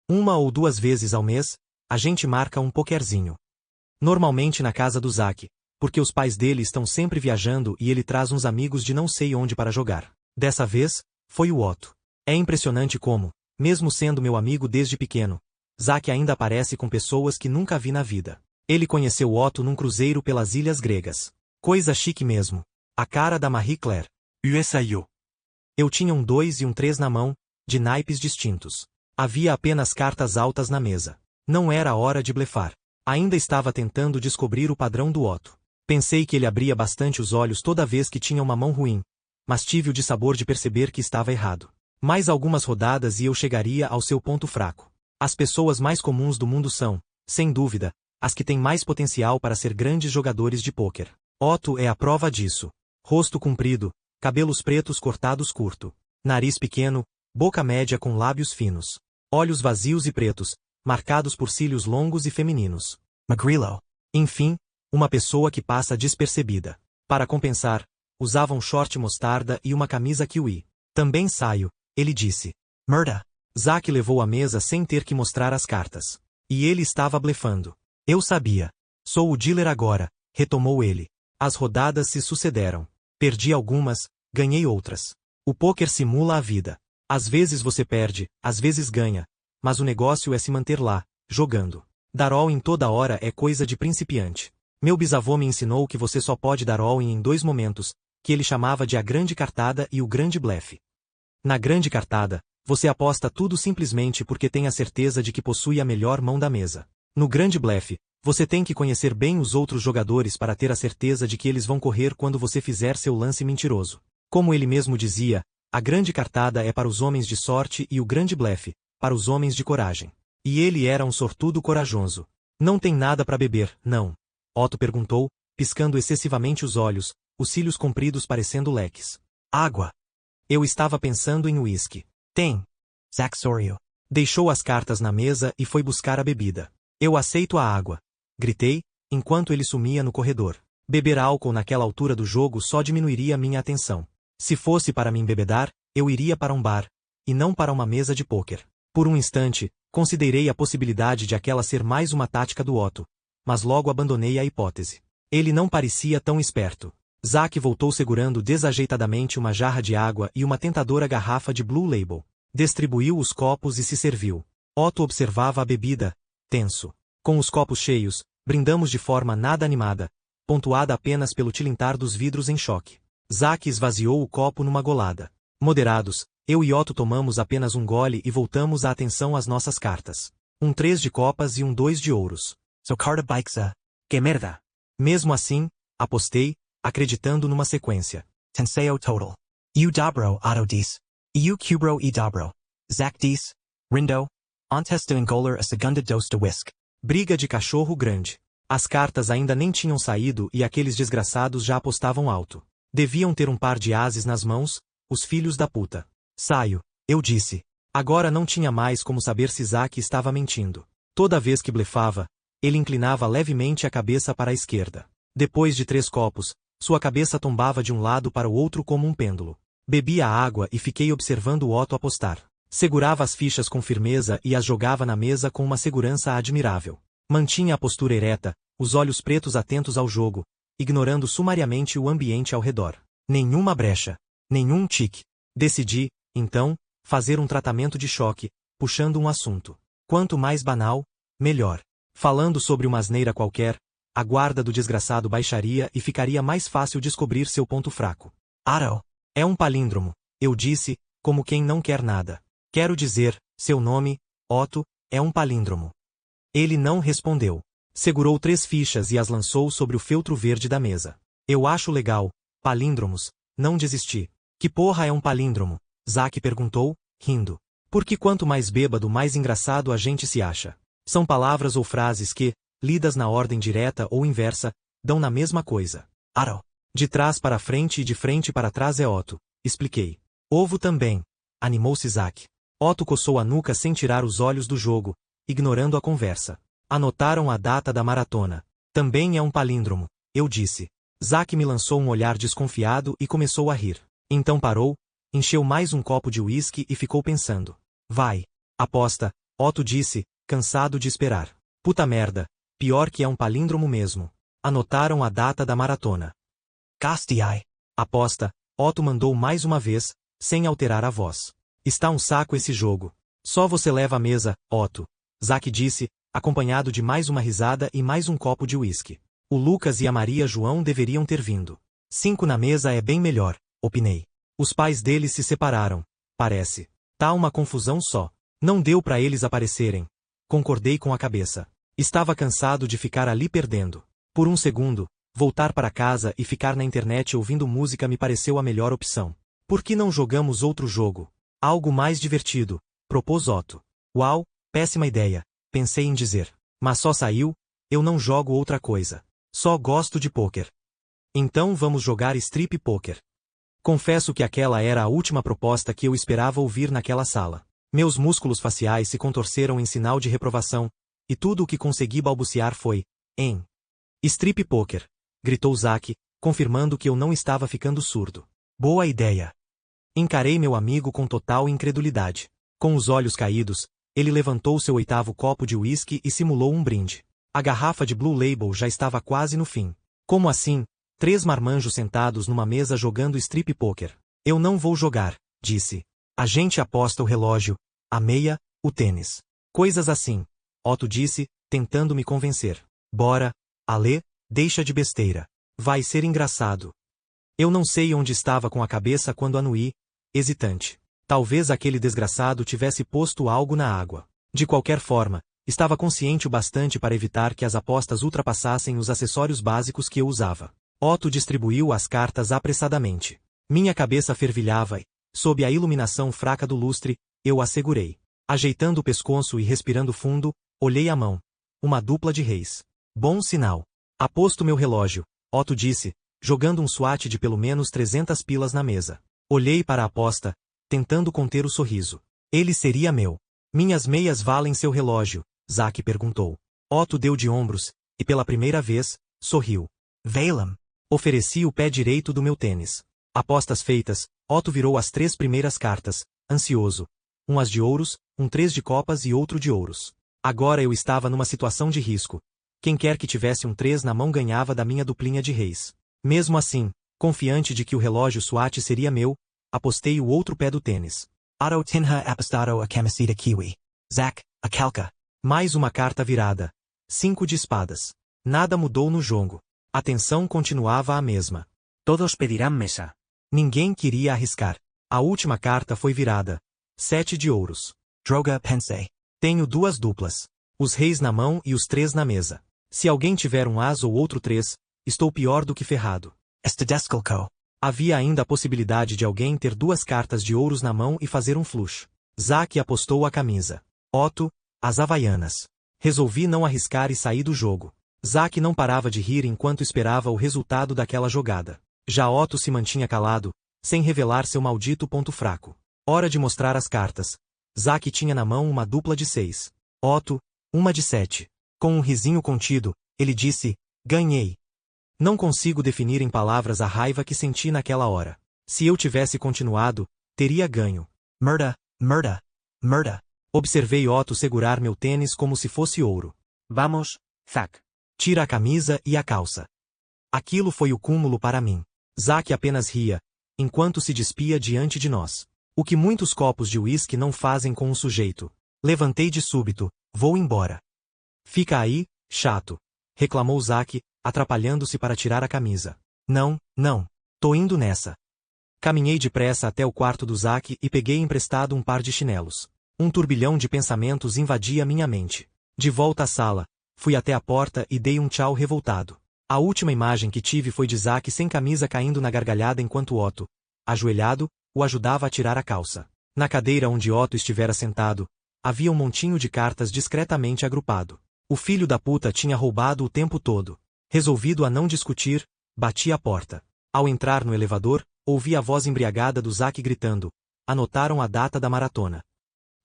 1 ou 2 vezes ao mês, a gente marca um pokerzinho. Normalmente na casa do Zack, porque os pais dele estão sempre viajando e ele traz uns amigos de não sei onde para jogar. Dessa vez, foi o Otto. É impressionante como, mesmo sendo meu amigo desde pequeno, Zack ainda aparece com pessoas que nunca vi na vida. Ele conheceu Otto num cruzeiro pelas ilhas gregas. Coisa chique mesmo. A cara da Marie Claire. USIO. Eu tinha um 2 e um 3 na mão, de naipes distintos. Havia apenas cartas altas na mesa. Não era hora de blefar. Ainda estava tentando descobrir o padrão do Otto. Pensei que ele abria bastante os olhos toda vez que tinha uma mão ruim, mas tive o dissabor de perceber que estava errado. Mais algumas rodadas e eu chegaria ao seu ponto fraco. As pessoas mais comuns do mundo são, sem dúvida, as que têm mais potencial para ser grandes jogadores de pôquer. Otto é a prova disso. Rosto comprido, cabelos pretos cortados curto, nariz pequeno, boca média com lábios finos, olhos vazios e pretos, marcados por cílios longos e femininos. Magrilo. Enfim, uma pessoa que passa despercebida. Para compensar, usava um short mostarda e uma camisa kiwi. Também saio, ele disse. Murda. Zack levou a mesa sem ter que mostrar as cartas. E ele estava blefando. Eu sabia. Sou o dealer agora, retomou ele. As rodadas se sucederam. Perdi algumas, ganhei outras. O pôquer simula a vida. Às vezes você perde, às vezes ganha. Mas o negócio é se manter lá, jogando. Dar all em toda hora é coisa de principiante. Meu bisavô me ensinou que você só pode dar all-in em 2 momentos, que ele chamava de a grande cartada e o grande blefe. Na grande cartada, você aposta tudo simplesmente porque tem a certeza de que possui a melhor mão da mesa. No grande blefe, você tem que conhecer bem os outros jogadores para ter a certeza de que eles vão correr quando você fizer seu lance mentiroso. Como ele mesmo dizia, a grande cartada é para os homens de sorte e o grande blefe, para os homens de coragem. E ele era um sortudo corajoso. Não tem nada para beber, não? Otto perguntou, piscando excessivamente os olhos, os cílios compridos parecendo leques. Água. Eu estava pensando em uísque. Tem. Zack Sorio. Deixou as cartas na mesa e foi buscar a bebida. Eu aceito a água. Gritei, enquanto ele sumia no corredor. Beber álcool naquela altura do jogo só diminuiria minha atenção. Se fosse para me embebedar, eu iria para um bar, e não para uma mesa de pôquer. Por um instante, considerei a possibilidade de aquela ser mais uma tática do Otto, mas logo abandonei a hipótese. Ele não parecia tão esperto. Zack voltou segurando desajeitadamente uma jarra de água e uma tentadora garrafa de Blue Label. Distribuiu os copos e se serviu. Otto observava a bebida, tenso. Com os copos cheios, brindamos de forma nada animada, pontuada apenas pelo tilintar dos vidros em choque. Zack esvaziou o copo numa golada. Moderados, eu e Otto tomamos apenas um gole e voltamos a atenção às nossas cartas. Um 3 de copas e um 2 de ouros. So carta baixa. Que merda. Mesmo assim, apostei, acreditando numa sequência. Tenseo total. U dobro Otto diz. U cubro e dobro. Zack diz. Rindo. Antes de engolir a segunda dose de whisky. Briga de cachorro grande. As cartas ainda nem tinham saído e aqueles desgraçados já apostavam alto. Deviam ter um par de ases nas mãos, os filhos da puta. Saio, eu disse. Agora não tinha mais como saber se Zack estava mentindo. Toda vez que blefava, ele inclinava levemente a cabeça para a esquerda. Depois de 3 copos, sua cabeça tombava de um lado para o outro como um pêndulo. Bebi a água e fiquei observando o Otto apostar. Segurava as fichas com firmeza e as jogava na mesa com uma segurança admirável. Mantinha a postura ereta, os olhos pretos atentos ao jogo, ignorando sumariamente o ambiente ao redor. Nenhuma brecha. Nenhum tique. Decidi, então, fazer um tratamento de choque, puxando um assunto. Quanto mais banal, melhor. Falando sobre uma asneira qualquer, a guarda do desgraçado baixaria e ficaria mais fácil descobrir seu ponto fraco. Otto. É um palíndromo, eu disse, como quem não quer nada. Quero dizer, seu nome, Otto, é um palíndromo. Ele não respondeu. Segurou 3 fichas e as lançou sobre o feltro verde da mesa. Eu acho legal, palíndromos, não desisti. Que porra é um palíndromo? Zack perguntou, rindo. Porque quanto mais bêbado, mais engraçado a gente se acha. São palavras ou frases que, lidas na ordem direta ou inversa, dão na mesma coisa. Otto. De trás para frente e de frente para trás é Otto, expliquei. Ovo também, animou-se Zack. Otto coçou a nuca sem tirar os olhos do jogo, ignorando a conversa. Anotaram a data da maratona. Também é um palíndromo, eu disse. Zack me lançou um olhar desconfiado e começou a rir. Então parou, encheu mais um copo de uísque e ficou pensando. Vai. Aposta, Otto disse, cansado de esperar. Puta merda, pior que é um palíndromo mesmo. Anotaram a data da maratona. Gastiai. Aposta, Otto mandou mais uma vez, sem alterar a voz. Está um saco esse jogo. Só você leva a mesa, Otto. Zack disse, acompanhado de mais uma risada e mais um copo de uísque. O Lucas e a Maria João deveriam ter vindo. 5 na mesa é bem melhor, opinei. Os pais deles se separaram, parece. Tá uma confusão só. Não deu para eles aparecerem. Concordei com a cabeça. Estava cansado de ficar ali perdendo. Por um segundo, voltar para casa e ficar na internet ouvindo música me pareceu a melhor opção. Por que não jogamos outro jogo? Algo mais divertido, propôs Otto. Uau, péssima ideia, pensei em dizer. Mas só saiu, eu não jogo outra coisa. Só gosto de pôquer. Então vamos jogar strip poker. Confesso que aquela era a última proposta que eu esperava ouvir naquela sala. Meus músculos faciais se contorceram em sinal de reprovação, e tudo o que consegui balbuciar foi, em strip poker, gritou Zack, confirmando que eu não estava ficando surdo. Boa ideia. Encarei meu amigo com total incredulidade. Com os olhos caídos, ele levantou seu 8º copo de uísque e simulou um brinde. A garrafa de Blue Label já estava quase no fim. Como assim? 3 marmanjos sentados numa mesa jogando strip poker. Eu não vou jogar, disse. A gente aposta o relógio, a meia, o tênis. Coisas assim. Otto disse, tentando me convencer. Bora, Alê, deixa de besteira. Vai ser engraçado. Eu não sei onde estava com a cabeça quando anuí, hesitante. Talvez aquele desgraçado tivesse posto algo na água. De qualquer forma, estava consciente o bastante para evitar que as apostas ultrapassassem os acessórios básicos que eu usava. Otto distribuiu as cartas apressadamente. Minha cabeça fervilhava e, sob a iluminação fraca do lustre, eu a segurei. Ajeitando o pescoço e respirando fundo, olhei a mão. Uma dupla de reis. Bom sinal. Aposto meu relógio, Otto disse, jogando um SWAT de pelo menos 300 pilas na mesa. Olhei para a aposta, tentando conter o sorriso. Ele seria meu. Minhas meias valem seu relógio, Zack perguntou. Otto deu de ombros, e pela primeira vez, sorriu. Valem. Ofereci o pé direito do meu tênis. Apostas feitas, Otto virou as 3 primeiras cartas, ansioso. Um as de ouros, um 3 de copas e outro de ouros. Agora eu estava numa situação de risco. Quem quer que tivesse um 3 na mão ganhava da minha duplinha de reis. Mesmo assim, confiante de que o relógio SWAT seria meu, apostei o outro pé do tênis. Otto tinha apostado a camiseta kiwi. Zack, a calca. Mais uma carta virada. 5 de espadas. Nada mudou no jogo. A tensão continuava a mesma. Todos pedirán mesa. Ninguém queria arriscar. A última carta foi virada. 7 de ouros. Droga pensei. Tenho 2 duplas. Os reis na mão e os 3 na mesa. Se alguém tiver um as ou outro 3, estou pior do que ferrado. Estadesculco. Havia ainda a possibilidade de alguém ter 2 cartas de ouros na mão e fazer um flush. Zack apostou a camisa. Otto, as havaianas. Resolvi não arriscar e sair do jogo. Zack não parava de rir enquanto esperava o resultado daquela jogada. Já Otto se mantinha calado, sem revelar seu maldito ponto fraco. Hora de mostrar as cartas. Zack tinha na mão uma dupla de 6. Otto, uma de 7. Com um risinho contido, ele disse, ganhei. Não consigo definir em palavras a raiva que senti naquela hora. Se eu tivesse continuado, teria ganho. Merda, merda, merda. Observei Otto segurar meu tênis como se fosse ouro. Vamos, Zack. Tira a camisa e a calça. Aquilo foi o cúmulo para mim. Zack apenas ria, enquanto se despia diante de nós. O que muitos copos de uísque não fazem com um sujeito. Levantei de súbito, vou embora. Fica aí, chato. Reclamou Zack, atrapalhando-se para tirar a camisa. Não, não. Tô indo nessa. Caminhei depressa até o quarto do Zack e peguei emprestado um par de chinelos. Um turbilhão de pensamentos invadia minha mente. De volta à sala, fui até a porta e dei um tchau revoltado. A última imagem que tive foi de Zack sem camisa caindo na gargalhada enquanto Otto, ajoelhado, o ajudava a tirar a calça. Na cadeira onde Otto estivera sentado, havia um montinho de cartas discretamente agrupado. O filho da puta tinha roubado o tempo todo. Resolvido a não discutir, bati a porta. Ao entrar no elevador, ouvi a voz embriagada do Zack gritando. Anotaram a data da maratona.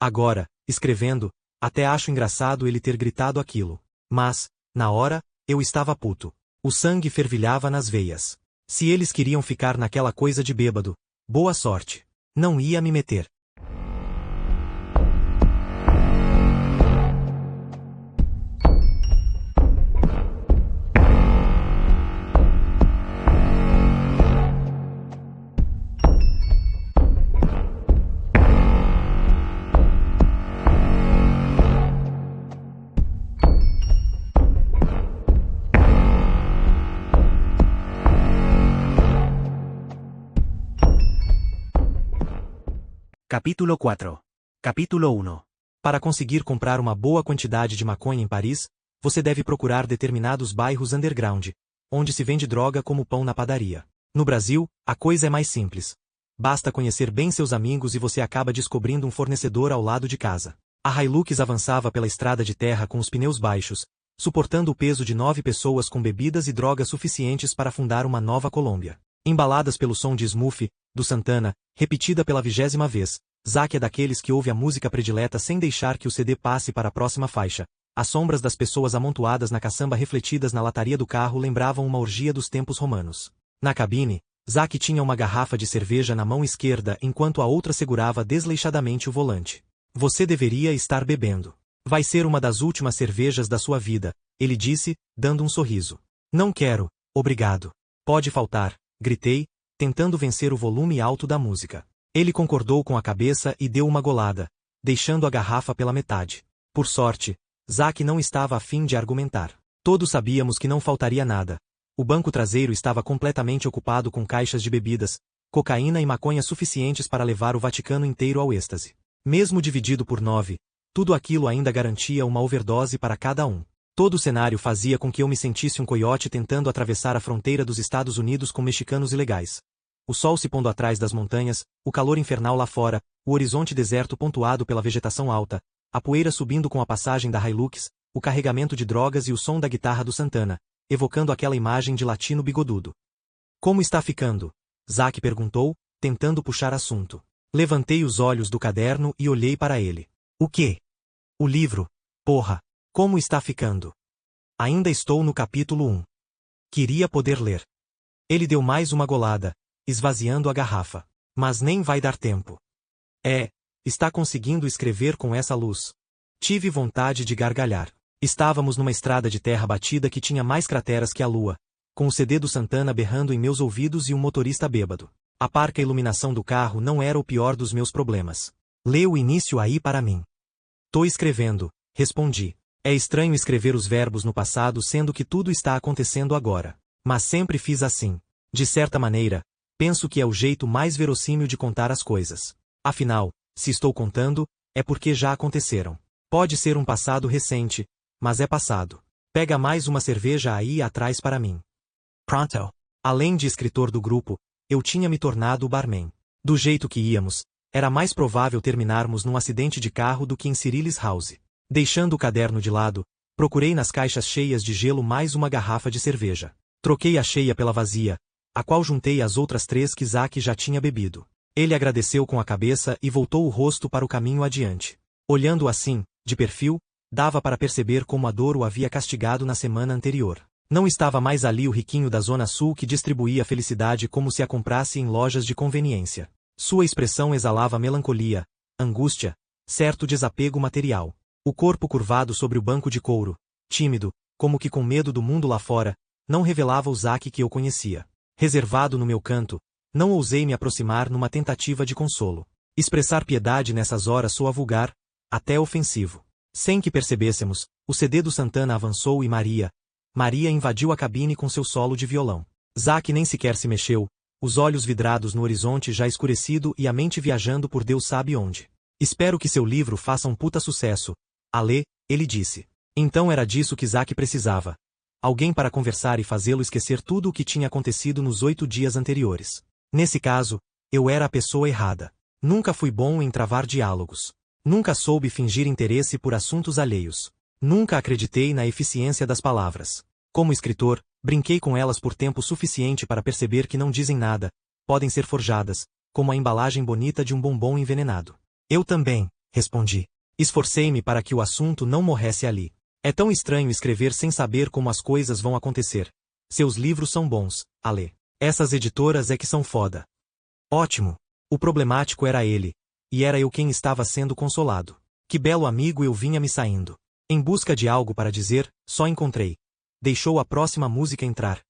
Agora, escrevendo, até acho engraçado ele ter gritado aquilo. Mas, na hora, eu estava puto. O sangue fervilhava nas veias. Se eles queriam ficar naquela coisa de bêbado, boa sorte. Não ia me meter. Capítulo 4. Capítulo 1. Para conseguir comprar uma boa quantidade de maconha em Paris, você deve procurar determinados bairros underground, onde se vende droga como pão na padaria. No Brasil, a coisa é mais simples. Basta conhecer bem seus amigos e você acaba descobrindo um fornecedor ao lado de casa. A Hilux avançava pela estrada de terra com os pneus baixos, suportando o peso de 9 pessoas com bebidas e drogas suficientes para fundar uma nova Colômbia. Embaladas pelo som de Smooth, do Santana, repetida pela 20ª vez, Zack é daqueles que ouve a música predileta sem deixar que o CD passe para a próxima faixa. As sombras das pessoas amontoadas na caçamba refletidas na lataria do carro lembravam uma orgia dos tempos romanos. Na cabine, Zack tinha uma garrafa de cerveja na mão esquerda enquanto a outra segurava desleixadamente o volante. Você deveria estar bebendo. Vai ser uma das últimas cervejas da sua vida, ele disse, dando um sorriso. Não quero, obrigado. Pode faltar, gritei, tentando vencer o volume alto da música. Ele concordou com a cabeça e deu uma golada, deixando a garrafa pela metade. Por sorte, Zack não estava a fim de argumentar. Todos sabíamos que não faltaria nada. O banco traseiro estava completamente ocupado com caixas de bebidas, cocaína e maconha suficientes para levar o Vaticano inteiro ao êxtase. Mesmo dividido por 9, tudo aquilo ainda garantia uma overdose para cada um. Todo o cenário fazia com que eu me sentisse um coiote tentando atravessar a fronteira dos Estados Unidos com mexicanos ilegais. O sol se pondo atrás das montanhas, o calor infernal lá fora, o horizonte deserto pontuado pela vegetação alta, a poeira subindo com a passagem da Hilux, o carregamento de drogas e o som da guitarra do Santana, evocando aquela imagem de latino bigodudo. Como está ficando? Zack perguntou, tentando puxar assunto. Levantei os olhos do caderno e olhei para ele. O quê? O livro. Porra. Como está ficando? Ainda estou no capítulo 1. Queria poder ler. Ele deu mais uma golada, esvaziando a garrafa. Mas nem vai dar tempo. Está conseguindo escrever com essa luz. Tive vontade de gargalhar. Estávamos numa estrada de terra batida que tinha mais crateras que a lua, com o CD do Santana berrando em meus ouvidos e um motorista bêbado. A parca iluminação do carro não era o pior dos meus problemas. Lê o início aí para mim. Tô escrevendo, respondi. É estranho escrever os verbos no passado sendo que tudo está acontecendo agora. Mas sempre fiz assim. De certa maneira, penso que é o jeito mais verossímil de contar as coisas. Afinal, se estou contando, é porque já aconteceram. Pode ser um passado recente, mas é passado. Pega mais uma cerveja aí atrás para mim. Pronto. Além de escritor do grupo, eu tinha me tornado o barman. Do jeito que íamos, era mais provável terminarmos num acidente de carro do que em Cyril's House. Deixando o caderno de lado, procurei nas caixas cheias de gelo mais uma garrafa de cerveja. Troquei a cheia pela vazia, a qual juntei as outras 3 que Zack já tinha bebido. Ele agradeceu com a cabeça e voltou o rosto para o caminho adiante. Olhando assim, de perfil, dava para perceber como a dor o havia castigado na semana anterior. Não estava mais ali o riquinho da Zona Sul que distribuía felicidade como se a comprasse em lojas de conveniência. Sua expressão exalava melancolia, angústia, certo desapego material. O corpo curvado sobre o banco de couro, tímido, como que com medo do mundo lá fora, não revelava o Zack que eu conhecia. Reservado no meu canto, não ousei me aproximar numa tentativa de consolo. Expressar piedade nessas horas soa vulgar, até ofensivo. Sem que percebêssemos, o CD do Santana avançou e Maria invadiu a cabine com seu solo de violão. Zack nem sequer se mexeu, os olhos vidrados no horizonte já escurecido e a mente viajando por Deus sabe onde. Espero que seu livro faça um puta sucesso. Ale, ele disse. Então era disso que Zack precisava. Alguém para conversar e fazê-lo esquecer tudo o que tinha acontecido nos 8 dias anteriores. Nesse caso, eu era a pessoa errada. Nunca fui bom em travar diálogos. Nunca soube fingir interesse por assuntos alheios. Nunca acreditei na eficiência das palavras. Como escritor, brinquei com elas por tempo suficiente para perceber que não dizem nada, podem ser forjadas, como a embalagem bonita de um bombom envenenado. Eu também, respondi. Esforcei-me para que o assunto não morresse ali. É tão estranho escrever sem saber como as coisas vão acontecer. Seus livros são bons, Ale. Essas editoras é que são foda. Ótimo. O problemático era ele, e era eu quem estava sendo consolado. Que belo amigo eu vinha me saindo. Em busca de algo para dizer, só encontrei. Deixou a próxima música entrar,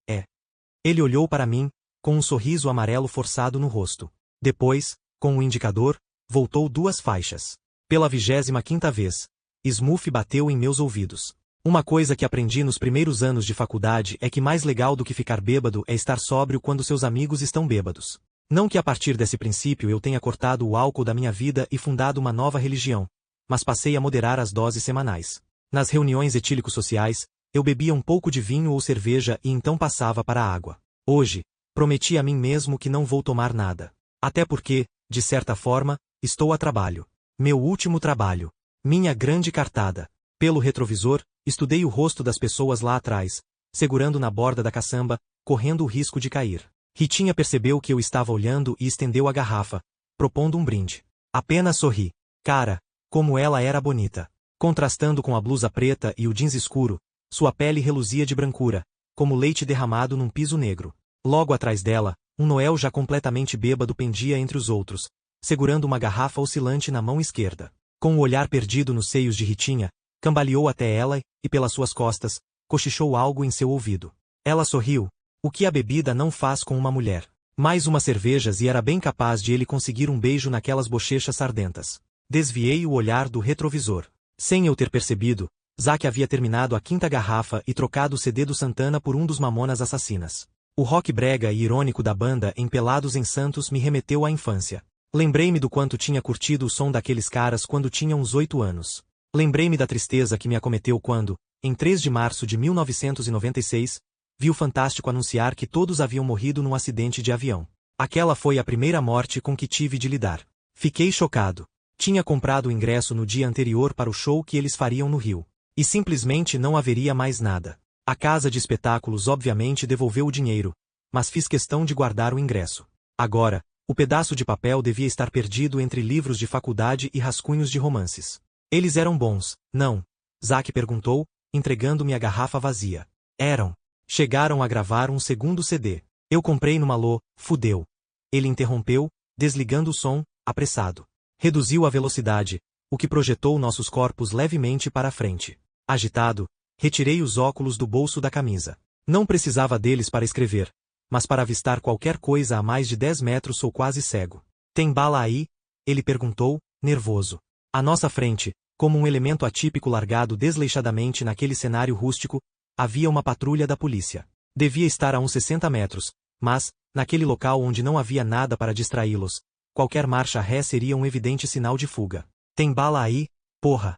Ele olhou para mim, com um sorriso amarelo forçado no rosto. Depois, com o indicador, voltou 2 faixas. Pela 25ª vez, Smooth bateu em meus ouvidos. Uma coisa que aprendi nos primeiros anos de faculdade é que mais legal do que ficar bêbado é estar sóbrio quando seus amigos estão bêbados. Não que a partir desse princípio eu tenha cortado o álcool da minha vida e fundado uma nova religião, mas passei a moderar as doses semanais. Nas reuniões etílico-sociais, eu bebia um pouco de vinho ou cerveja e então passava para a água. Hoje, prometi a mim mesmo que não vou tomar nada. Até porque, de certa forma, estou a trabalho. Meu último trabalho. Minha grande cartada. Pelo retrovisor, estudei o rosto das pessoas lá atrás, segurando na borda da caçamba, correndo o risco de cair. Ritinha percebeu que eu estava olhando e estendeu a garrafa, propondo um brinde. Apenas sorri. Cara, como ela era bonita. Contrastando com a blusa preta e o jeans escuro, sua pele reluzia de brancura, como leite derramado num piso negro. Logo atrás dela, um Noel já completamente bêbado pendia entre os outros, segurando uma garrafa oscilante na mão esquerda. Com o olhar perdido nos seios de Ritinha, cambaleou até ela e, pelas suas costas, cochichou algo em seu ouvido. Ela sorriu, o que a bebida não faz com uma mulher. Mais umas cervejas e era bem capaz de ele conseguir um beijo naquelas bochechas sardentas. Desviei o olhar do retrovisor. Sem eu ter percebido, Zack havia terminado a 5ª garrafa e trocado o CD do Santana por um dos Mamonas Assassinas. O rock brega e irônico da banda Empelados em Santos me remeteu à infância. Lembrei-me do quanto tinha curtido o som daqueles caras quando tinha uns 8 anos. Lembrei-me da tristeza que me acometeu quando, em 3 de março de 1996, vi o Fantástico anunciar que todos haviam morrido num acidente de avião. Aquela foi a primeira morte com que tive de lidar. Fiquei chocado. Tinha comprado o ingresso no dia anterior para o show que eles fariam no Rio. E simplesmente não haveria mais nada. A casa de espetáculos obviamente devolveu o dinheiro, mas fiz questão de guardar o ingresso. Agora, o pedaço de papel devia estar perdido entre livros de faculdade e rascunhos de romances. Eles eram bons, não? Zack perguntou, entregando-me a garrafa vazia. Eram. Chegaram a gravar um segundo CD. Eu comprei no Malô, fudeu. Ele interrompeu, desligando o som, apressado. Reduziu a velocidade, o que projetou nossos corpos levemente para a frente. Agitado, retirei os óculos do bolso da camisa. Não precisava deles para escrever, mas para avistar qualquer coisa a mais de 10 metros sou quase cego. Tem bala aí? Ele perguntou, nervoso. À nossa frente, como um elemento atípico largado desleixadamente naquele cenário rústico, havia uma patrulha da polícia. Devia estar a uns 60 metros, mas, naquele local onde não havia nada para distraí-los, qualquer marcha ré seria um evidente sinal de fuga. Tem bala aí, porra?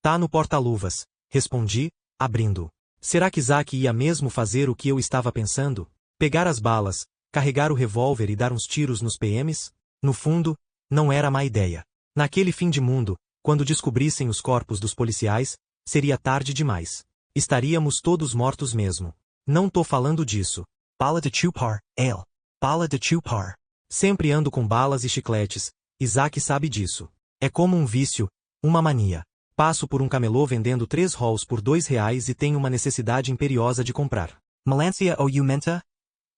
Tá no porta-luvas, respondi, abrindo. Será que Zack ia mesmo fazer o que eu estava pensando? Pegar as balas, carregar o revólver e dar uns tiros nos PMs? No fundo, não era má ideia. Naquele fim de mundo, quando descobrissem os corpos dos policiais, seria tarde demais. Estaríamos todos mortos mesmo. Não tô falando disso. Bala de chupar, ale. Bala de chupar. Sempre ando com balas e chicletes, Zack sabe disso. É como um vício, uma mania. Passo por um camelô vendendo 3 rolls por R$2 e tenho uma necessidade imperiosa de comprar. Melancia ou menta?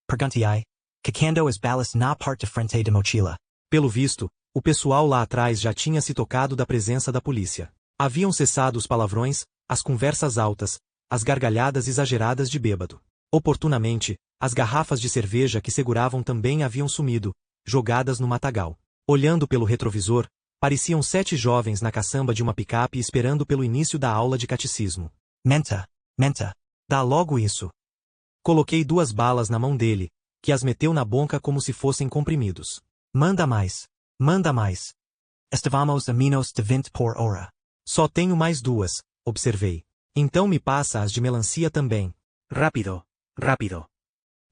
Perguntai. Cacando as balas na parte de frente de mochila. Pelo visto, o pessoal lá atrás já tinha se tocado da presença da polícia. Haviam cessado os palavrões, as conversas altas, as gargalhadas exageradas de bêbado. Oportunamente, as garrafas de cerveja que seguravam também haviam sumido, jogadas no matagal. Olhando pelo retrovisor, pareciam 7 jovens na caçamba de uma picape esperando pelo início da aula de catecismo. Menta, menta. Dá logo isso. Coloquei 2 balas na mão dele, que as meteu na boca como se fossem comprimidos. Manda mais. Manda mais. Estivamos a menos de 20 por hora. Só tenho mais 2, observei. Então me passa as de melancia também. Rápido, rápido.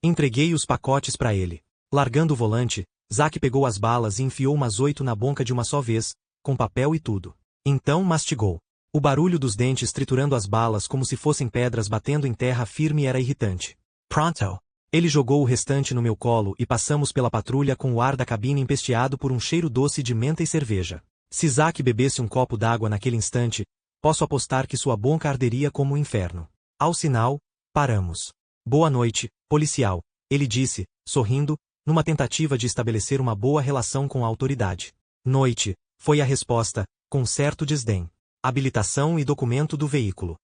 Entreguei os pacotes para ele. Largando o volante, Zack pegou as balas e enfiou umas 8 na boca de uma só vez, com papel e tudo. Então mastigou. O barulho dos dentes triturando as balas como se fossem pedras batendo em terra firme era irritante. Pronto. Ele jogou o restante no meu colo e passamos pela patrulha com o ar da cabine empesteado por um cheiro doce de menta e cerveja. Se Zack bebesse um copo d'água naquele instante, posso apostar que sua boca arderia como o inferno. Ao sinal, paramos. Boa noite, policial, ele disse, sorrindo, numa tentativa de estabelecer uma boa relação com a autoridade. Noite, foi a resposta, com certo desdém. Habilitação e documento do veículo.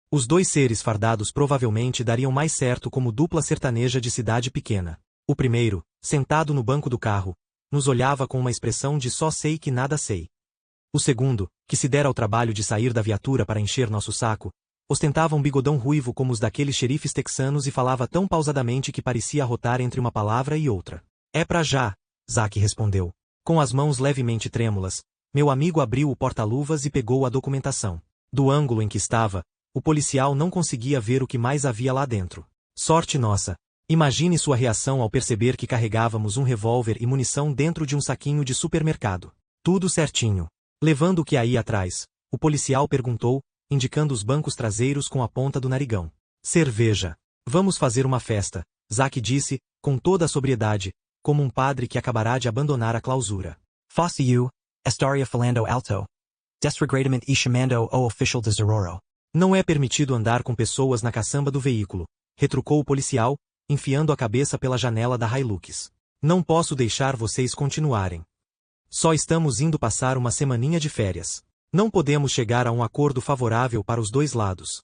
Os 2 seres fardados provavelmente dariam mais certo como dupla sertaneja de cidade pequena. O primeiro, sentado no banco do carro, nos olhava com uma expressão de só sei que nada sei. O segundo, que se dera ao trabalho de sair da viatura para encher nosso saco, ostentava um bigodão ruivo como os daqueles xerifes texanos e falava tão pausadamente que parecia arrotar entre uma palavra e outra. É pra já, Zack respondeu. Com as mãos levemente trêmulas, meu amigo abriu o porta-luvas e pegou a documentação. Do ângulo em que estava, o policial não conseguia ver o que mais havia lá dentro. Sorte nossa! Imagine sua reação ao perceber que carregávamos um revólver e munição dentro de um saquinho de supermercado. Tudo certinho. Levando o que aí atrás, o policial perguntou, indicando os bancos traseiros com a ponta do narigão. Cerveja. Vamos fazer uma festa, Zack disse, com toda a sobriedade, como um padre que acabará de abandonar a clausura. Fosse you, estaria falando alto. Desregradamente e chamando o official de Zororo. Não é permitido andar com pessoas na caçamba do veículo, retrucou o policial, enfiando a cabeça pela janela da Hilux. Não posso deixar vocês continuarem. Só estamos indo passar uma semaninha de férias. Não podemos chegar a um acordo favorável para os 2 lados.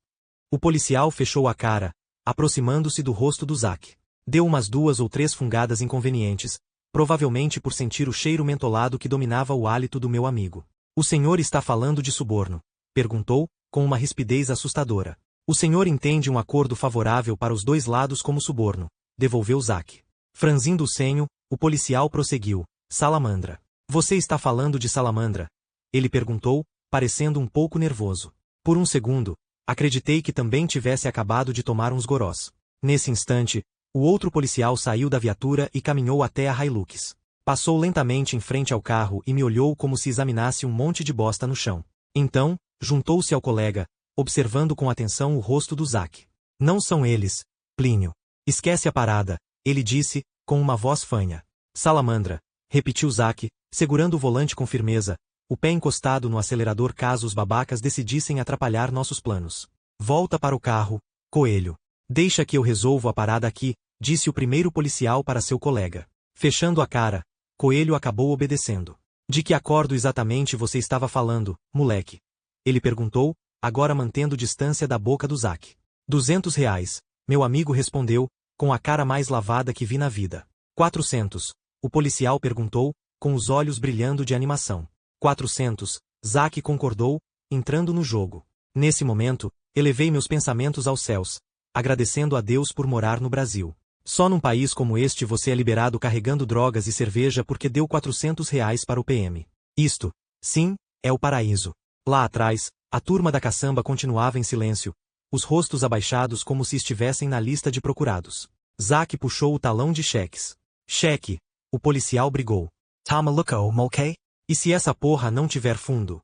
O policial fechou a cara, aproximando-se do rosto do Zack. Deu umas 2 ou 3 fungadas inconvenientes, provavelmente por sentir o cheiro mentolado que dominava o hálito do meu amigo. O senhor está falando de suborno? Perguntou, com uma rispidez assustadora. O senhor entende um acordo favorável para os 2 lados como suborno, devolveu Zack. Franzindo o senho, o policial prosseguiu. Salamandra. Você está falando de salamandra? Ele perguntou, parecendo um pouco nervoso. Por um segundo, acreditei que também tivesse acabado de tomar uns gorós. Nesse instante, o outro policial saiu da viatura e caminhou até a Hilux. Passou lentamente em frente ao carro e me olhou como se examinasse um monte de bosta no chão. Então, juntou-se ao colega, observando com atenção o rosto do Zack. Não são eles, Plínio. Esquece a parada, ele disse, com uma voz fanha. Salamandra, repetiu Zack, segurando o volante com firmeza, o pé encostado no acelerador caso os babacas decidissem atrapalhar nossos planos. Volta para o carro, coelho. Deixa que eu resolvo a parada aqui, disse o primeiro policial para seu colega. Fechando a cara, Coelho acabou obedecendo. De que acordo exatamente você estava falando, moleque? Ele perguntou, agora mantendo distância da boca do Zack. R$ 200, meu amigo respondeu, com a cara mais lavada que vi na vida. 400, o policial perguntou, com os olhos brilhando de animação. 400, Zack concordou, entrando no jogo. Nesse momento, elevei meus pensamentos aos céus, agradecendo a Deus por morar no Brasil. Só num país como este você é liberado carregando drogas e cerveja porque deu R$ 400 para o PM. Isto, sim, é o paraíso. Lá atrás, a turma da caçamba continuava em silêncio, os rostos abaixados como se estivessem na lista de procurados. Zack puxou o talão de cheques. Cheque, o policial brigou. Tá maluco, Mulcahy? E se essa porra não tiver fundo?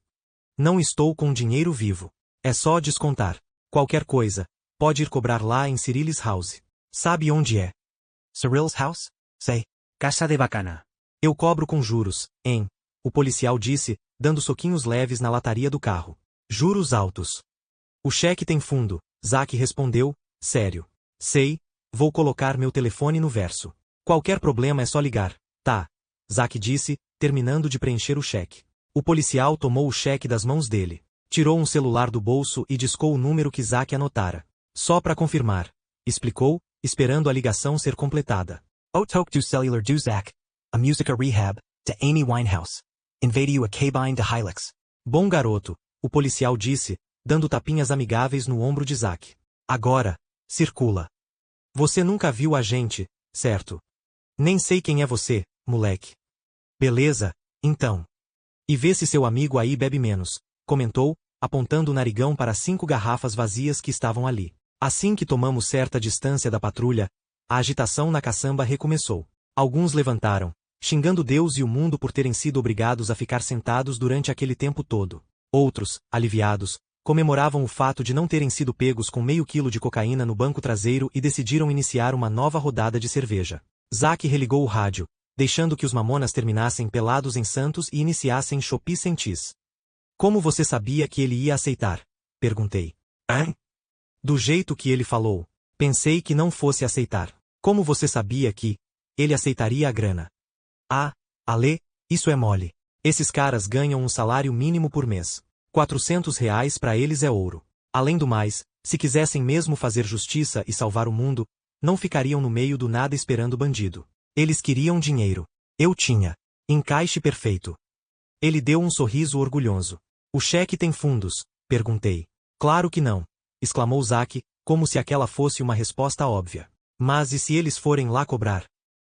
Não estou com dinheiro vivo. É só descontar. Qualquer coisa, pode ir cobrar lá em Cyril's House. Sabe onde é? Cyril's house? Sei. Casa de Bacana. Eu cobro com juros, hein? O policial disse, dando soquinhos leves na lataria do carro. Juros altos. O cheque tem fundo, Zack respondeu, sério. Sei, vou colocar meu telefone no verso. Qualquer problema é só ligar, tá? Zack disse, terminando de preencher o cheque. O policial tomou o cheque das mãos dele. Tirou um celular do bolso e discou o número que Zack anotara. Só para confirmar, explicou, esperando a ligação ser completada. O toque do cellular do Zack. A música rehab, de Amy Winehouse. Invadiu a cabine de Hilux. Bom garoto, o policial disse, dando tapinhas amigáveis no ombro de Zack. Agora, circula. Você nunca viu a gente, certo? Nem sei quem é você, moleque. Beleza, então. E vê se seu amigo aí bebe menos, comentou, apontando o narigão para 5 garrafas vazias que estavam ali. Assim que tomamos certa distância da patrulha, a agitação na caçamba recomeçou. Alguns levantaram, xingando Deus e o mundo por terem sido obrigados a ficar sentados durante aquele tempo todo. Outros, aliviados, comemoravam o fato de não terem sido pegos com meio quilo de cocaína no banco traseiro e decidiram iniciar uma nova rodada de cerveja. Zack religou o rádio, deixando que os Mamonas terminassem Pelados em Santos e iniciassem Chopi Sentis. Como você sabia que ele ia aceitar? Perguntei. Hã? Do jeito que ele falou, pensei que não fosse aceitar. Como você sabia que ele aceitaria a grana? Ah, Ale, isso é mole. Esses caras ganham um salário mínimo por mês. R$ 400 para eles é ouro. Além do mais, se quisessem mesmo fazer justiça e salvar o mundo, não ficariam no meio do nada esperando bandido. Eles queriam dinheiro. Eu tinha. Encaixe perfeito. Ele deu um sorriso orgulhoso. O cheque tem fundos? Perguntei. Claro que não, exclamou Zack, como se aquela fosse uma resposta óbvia. Mas e se eles forem lá cobrar?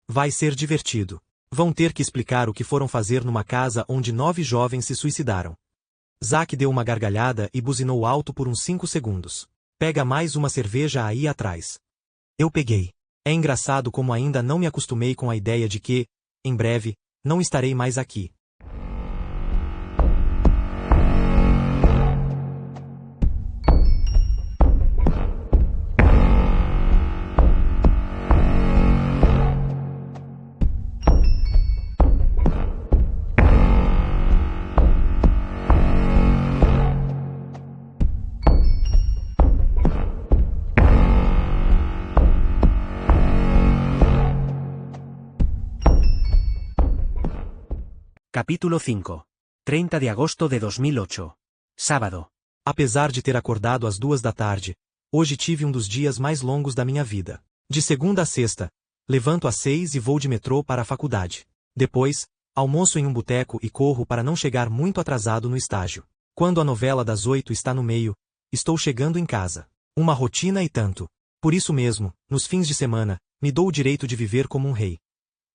Vai ser divertido. Vão ter que explicar o que foram fazer numa casa onde 9 jovens se suicidaram. Zack deu uma gargalhada e buzinou alto por uns 5 segundos. Pega mais uma cerveja aí atrás. Eu peguei. É engraçado como ainda não me acostumei com a ideia de que, em breve, não estarei mais aqui. Capítulo 5. 30 de agosto de 2008. Sábado. Apesar de ter acordado às 2 da tarde, hoje tive um dos dias mais longos da minha vida. De segunda a sexta, levanto às 6 e vou de metrô para a faculdade. Depois, almoço em um boteco e corro para não chegar muito atrasado no estágio. Quando a novela das 8 está no meio, estou chegando em casa. Uma rotina e tanto. Por isso mesmo, nos fins de semana, me dou o direito de viver como um rei.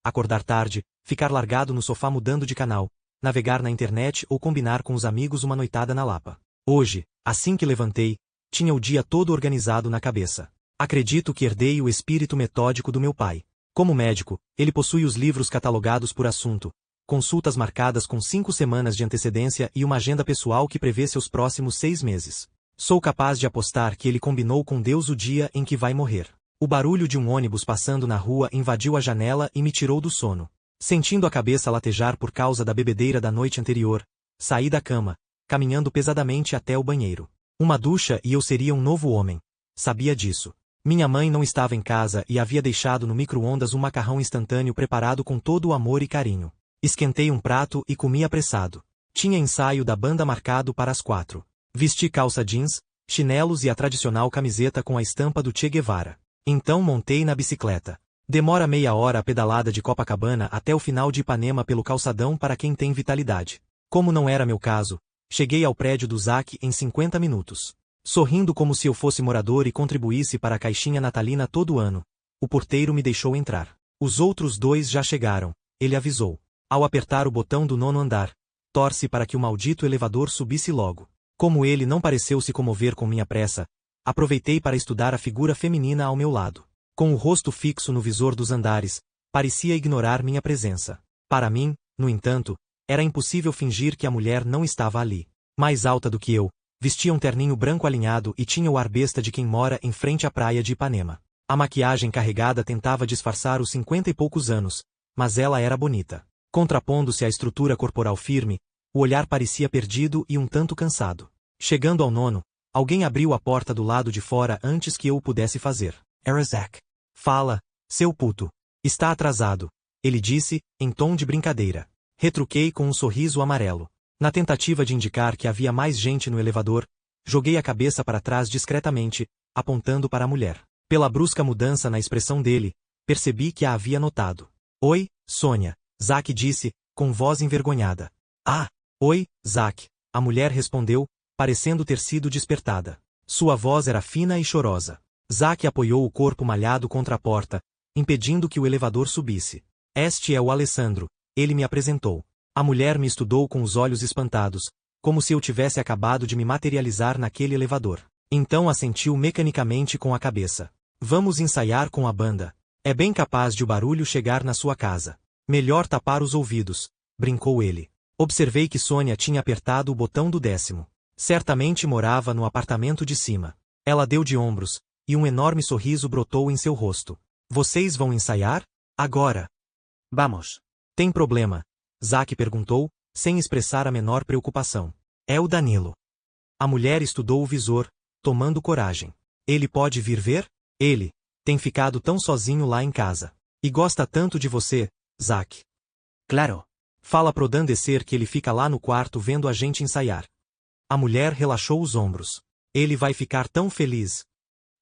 Acordar tarde, ficar largado no sofá mudando de canal, navegar na internet ou combinar com os amigos uma noitada na Lapa. Hoje, assim que levantei, tinha o dia todo organizado na cabeça. Acredito que herdei o espírito metódico do meu pai. Como médico, ele possui os livros catalogados por assunto, consultas marcadas com 5 semanas de antecedência e uma agenda pessoal que prevê seus próximos 6 meses. Sou capaz de apostar que ele combinou com Deus o dia em que vai morrer. O barulho de um ônibus passando na rua invadiu a janela e me tirou do sono. Sentindo a cabeça latejar por causa da bebedeira da noite anterior, saí da cama, caminhando pesadamente até o banheiro. Uma ducha e eu seria um novo homem. Sabia disso. Minha mãe não estava em casa e havia deixado no micro-ondas um macarrão instantâneo preparado com todo o amor e carinho. Esquentei um prato e comi apressado. Tinha ensaio da banda marcado para as 4. Vesti calça jeans, chinelos e a tradicional camiseta com a estampa do Che Guevara. Então montei na bicicleta. Demora meia hora a pedalada de Copacabana até o final de Ipanema pelo calçadão para quem tem vitalidade. Como não era meu caso, cheguei ao prédio do Zack em 50 minutos. Sorrindo como se eu fosse morador e contribuísse para a caixinha natalina todo ano, o porteiro me deixou entrar. Os outros 2 já chegaram, ele avisou. Ao apertar o botão do 9º andar, torce para que o maldito elevador subisse logo. Como ele não pareceu se comover com minha pressa, aproveitei para estudar a figura feminina ao meu lado. Com o rosto fixo no visor dos andares, parecia ignorar minha presença. Para mim, no entanto, era impossível fingir que a mulher não estava ali. Mais alta do que eu, vestia um terninho branco alinhado e tinha o ar besta de quem mora em frente à praia de Ipanema. A maquiagem carregada tentava disfarçar os 50 e poucos anos, mas ela era bonita. Contrapondo-se à estrutura corporal firme, o olhar parecia perdido e um tanto cansado. Chegando ao 9º, alguém abriu a porta do lado de fora antes que eu o pudesse fazer. Era Zack. Fala, seu puto. Está atrasado, ele disse, em tom de brincadeira. Retruquei com um sorriso amarelo. Na tentativa de indicar que havia mais gente no elevador, joguei a cabeça para trás discretamente, apontando para a mulher. Pela brusca mudança na expressão dele, percebi que a havia notado. Oi, Sônia, Zack disse, com voz envergonhada. Ah, oi, Zack, a mulher respondeu, parecendo ter sido despertada. Sua voz era fina e chorosa. Zack apoiou o corpo malhado contra a porta, impedindo que o elevador subisse. Este é o Alessandro, ele me apresentou. A mulher me estudou com os olhos espantados, como se eu tivesse acabado de me materializar naquele elevador. Então assentiu mecanicamente com a cabeça. Vamos ensaiar com a banda. É bem capaz de o barulho chegar na sua casa. Melhor tapar os ouvidos, brincou ele. Observei que Sônia tinha apertado o botão do 10º. Certamente morava no apartamento de cima. Ela deu de ombros, e um enorme sorriso brotou em seu rosto. Vocês vão ensaiar? Agora. Vamos. Tem problema? Zack perguntou, sem expressar a menor preocupação. É o Danilo. A mulher estudou o visor, tomando coragem. Ele pode vir ver? Ele tem ficado tão sozinho lá em casa. E gosta tanto de você, Zack. Claro. Fala pro Dan descer que ele fica lá no quarto vendo a gente ensaiar. A mulher relaxou os ombros. Ele vai ficar tão feliz.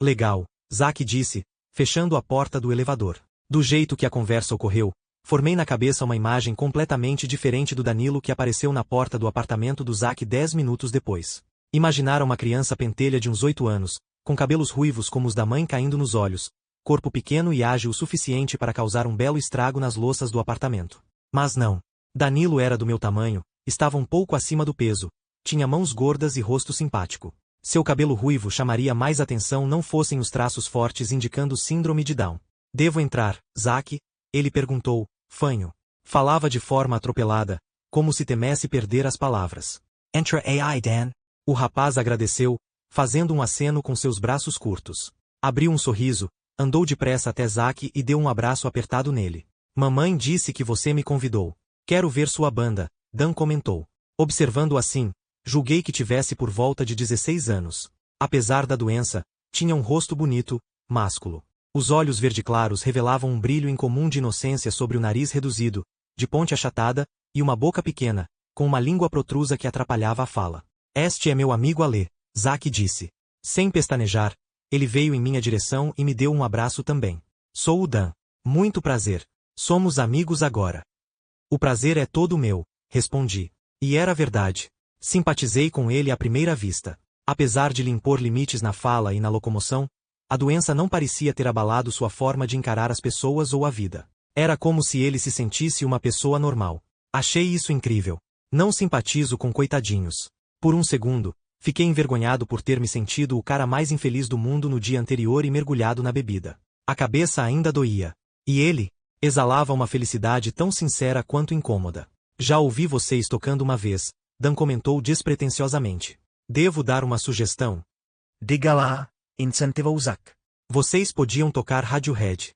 Legal, Zack disse, fechando a porta do elevador. Do jeito que a conversa ocorreu, formei na cabeça uma imagem completamente diferente do Danilo que apareceu na porta do apartamento do Zack 10 minutos depois. Imaginara uma criança pentelha de uns 8 anos, com cabelos ruivos como os da mãe caindo nos olhos, corpo pequeno e ágil o suficiente para causar um belo estrago nas louças do apartamento. Mas não. Danilo era do meu tamanho, estava um pouco acima do peso, tinha mãos gordas e rosto simpático. Seu cabelo ruivo chamaria mais atenção não fossem os traços fortes indicando síndrome de Down. Devo entrar, Zack? Ele perguntou, fanho. Falava de forma atropelada, como se temesse perder as palavras. Entra aí, Dan. O rapaz agradeceu, fazendo um aceno com seus braços curtos. Abriu um sorriso, andou depressa até Zack e deu um abraço apertado nele. Mamãe disse que você me convidou. Quero ver sua banda, Dan comentou. Observando assim, julguei que tivesse por volta de 16 anos. Apesar da doença, tinha um rosto bonito, másculo. Os olhos verde-claros revelavam um brilho incomum de inocência sobre o nariz reduzido, de ponte achatada, e uma boca pequena, com uma língua protrusa que atrapalhava a fala. Este é meu amigo Alê, Zack disse. Sem pestanejar, ele veio em minha direção e me deu um abraço também. Sou o Dan. Muito prazer. Somos amigos agora. O prazer é todo meu, respondi. E era verdade. Simpatizei com ele à primeira vista. Apesar de lhe impor limites na fala e na locomoção, a doença não parecia ter abalado sua forma de encarar as pessoas ou a vida. Era como se ele se sentisse uma pessoa normal. Achei isso incrível. Não simpatizo com coitadinhos. Por um segundo, fiquei envergonhado por ter me sentido o cara mais infeliz do mundo no dia anterior e mergulhado na bebida. A cabeça ainda doía. E ele exalava uma felicidade tão sincera quanto incômoda. Já ouvi vocês tocando uma vez, Dan comentou despretensiosamente. Devo dar uma sugestão? Diga lá, incentivou Zack. Vocês podiam tocar Radiohead.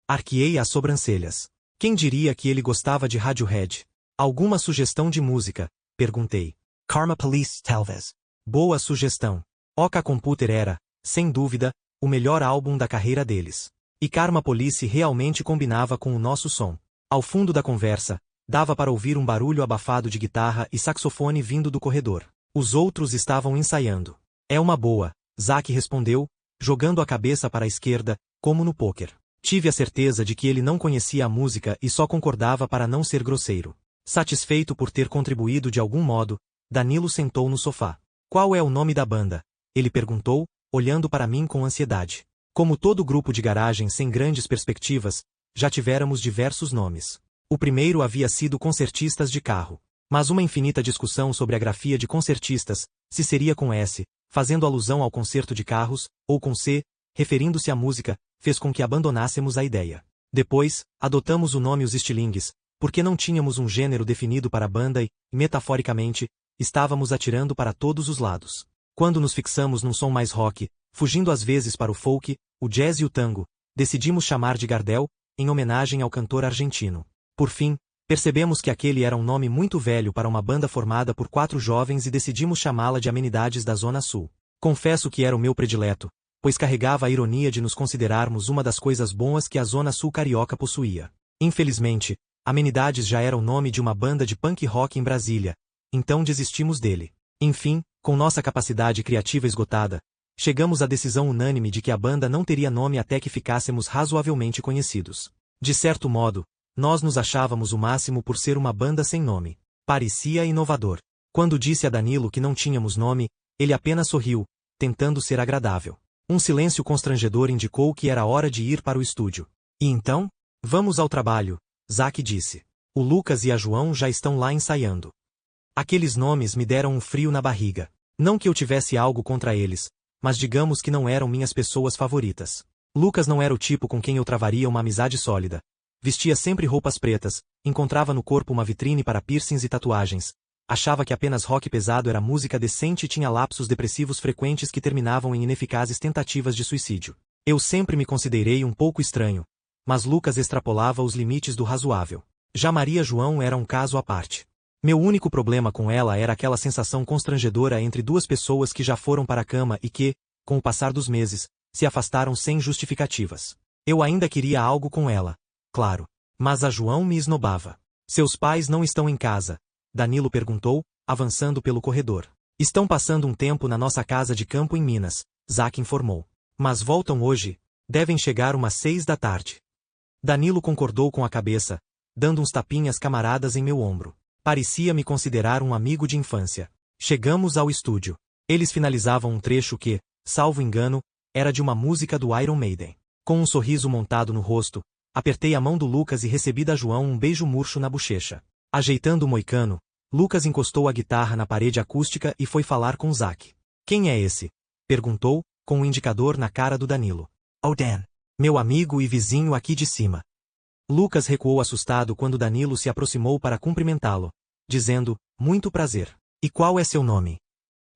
Arqueei as sobrancelhas. Quem diria que ele gostava de Radiohead? Alguma sugestão de música? Perguntei. Karma Police, talvez. Boa sugestão. Oca Computer era, sem dúvida, o melhor álbum da carreira deles. E Karma Police realmente combinava com o nosso som. Ao fundo da conversa, dava para ouvir um barulho abafado de guitarra e saxofone vindo do corredor. Os outros estavam ensaiando. É uma boa, Zack respondeu, jogando a cabeça para a esquerda, como no pôquer. Tive a certeza de que ele não conhecia a música e só concordava para não ser grosseiro. Satisfeito por ter contribuído de algum modo, Danilo sentou no sofá. Qual é o nome da banda? Ele perguntou, olhando para mim com ansiedade. Como todo grupo de garagem sem grandes perspectivas, já tivéramos diversos nomes. O primeiro havia sido Concertistas de Carro. Mas uma infinita discussão sobre a grafia de concertistas, se seria com S, fazendo alusão ao concerto de carros, ou com C, referindo-se à música, fez com que abandonássemos a ideia. Depois, adotamos o nome Os Estilingues, porque não tínhamos um gênero definido para a banda e, metaforicamente, estávamos atirando para todos os lados. Quando nos fixamos num som mais rock, fugindo às vezes para o folk, o jazz e o tango, decidimos chamar de Gardel, em homenagem ao cantor argentino. Por fim, percebemos que aquele era um nome muito velho para uma banda formada por 4 jovens e decidimos chamá-la de Amenidades da Zona Sul. Confesso que era o meu predileto, pois carregava a ironia de nos considerarmos uma das coisas boas que a Zona Sul carioca possuía. Infelizmente, Amenidades já era o nome de uma banda de punk rock em Brasília, então desistimos dele. Enfim, com nossa capacidade criativa esgotada, chegamos à decisão unânime de que a banda não teria nome até que ficássemos razoavelmente conhecidos. De certo modo, nós nos achávamos o máximo por ser uma banda sem nome. Parecia inovador. Quando disse a Danilo que não tínhamos nome, ele apenas sorriu, tentando ser agradável. Um silêncio constrangedor indicou que era hora de ir para o estúdio. E então? Vamos ao trabalho, Zack disse. O Lucas e a João já estão lá ensaiando. Aqueles nomes me deram um frio na barriga. Não que eu tivesse algo contra eles, mas digamos que não eram minhas pessoas favoritas. Lucas não era o tipo com quem eu travaria uma amizade sólida. Vestia sempre roupas pretas, encontrava no corpo uma vitrine para piercings e tatuagens. Achava que apenas rock pesado era música decente e tinha lapsos depressivos frequentes que terminavam em ineficazes tentativas de suicídio. Eu sempre me considerei um pouco estranho, mas Lucas extrapolava os limites do razoável. Já Maria João era um caso à parte. Meu único problema com ela era aquela sensação constrangedora entre duas pessoas que já foram para a cama e que, com o passar dos meses, se afastaram sem justificativas. Eu ainda queria algo com ela, claro, mas a João me esnobava. Seus pais não estão em casa, Danilo perguntou, avançando pelo corredor. Estão passando um tempo na nossa casa de campo em Minas, Zack informou. Mas voltam hoje, devem chegar umas 6 da tarde. Danilo concordou com a cabeça, dando uns tapinhas camaradas em meu ombro. Parecia me considerar um amigo de infância. Chegamos ao estúdio. Eles finalizavam um trecho que, salvo engano, era de uma música do Iron Maiden. Com um sorriso montado no rosto, apertei a mão do Lucas e recebi da João um beijo murcho na bochecha. Ajeitando o moicano, Lucas encostou a guitarra na parede acústica e foi falar com Zack. Quem é esse? Perguntou, com um indicador na cara do Danilo. Oh Dan. Meu amigo e vizinho aqui de cima. Lucas recuou assustado quando Danilo se aproximou para cumprimentá-lo, dizendo, muito prazer. E qual é seu nome?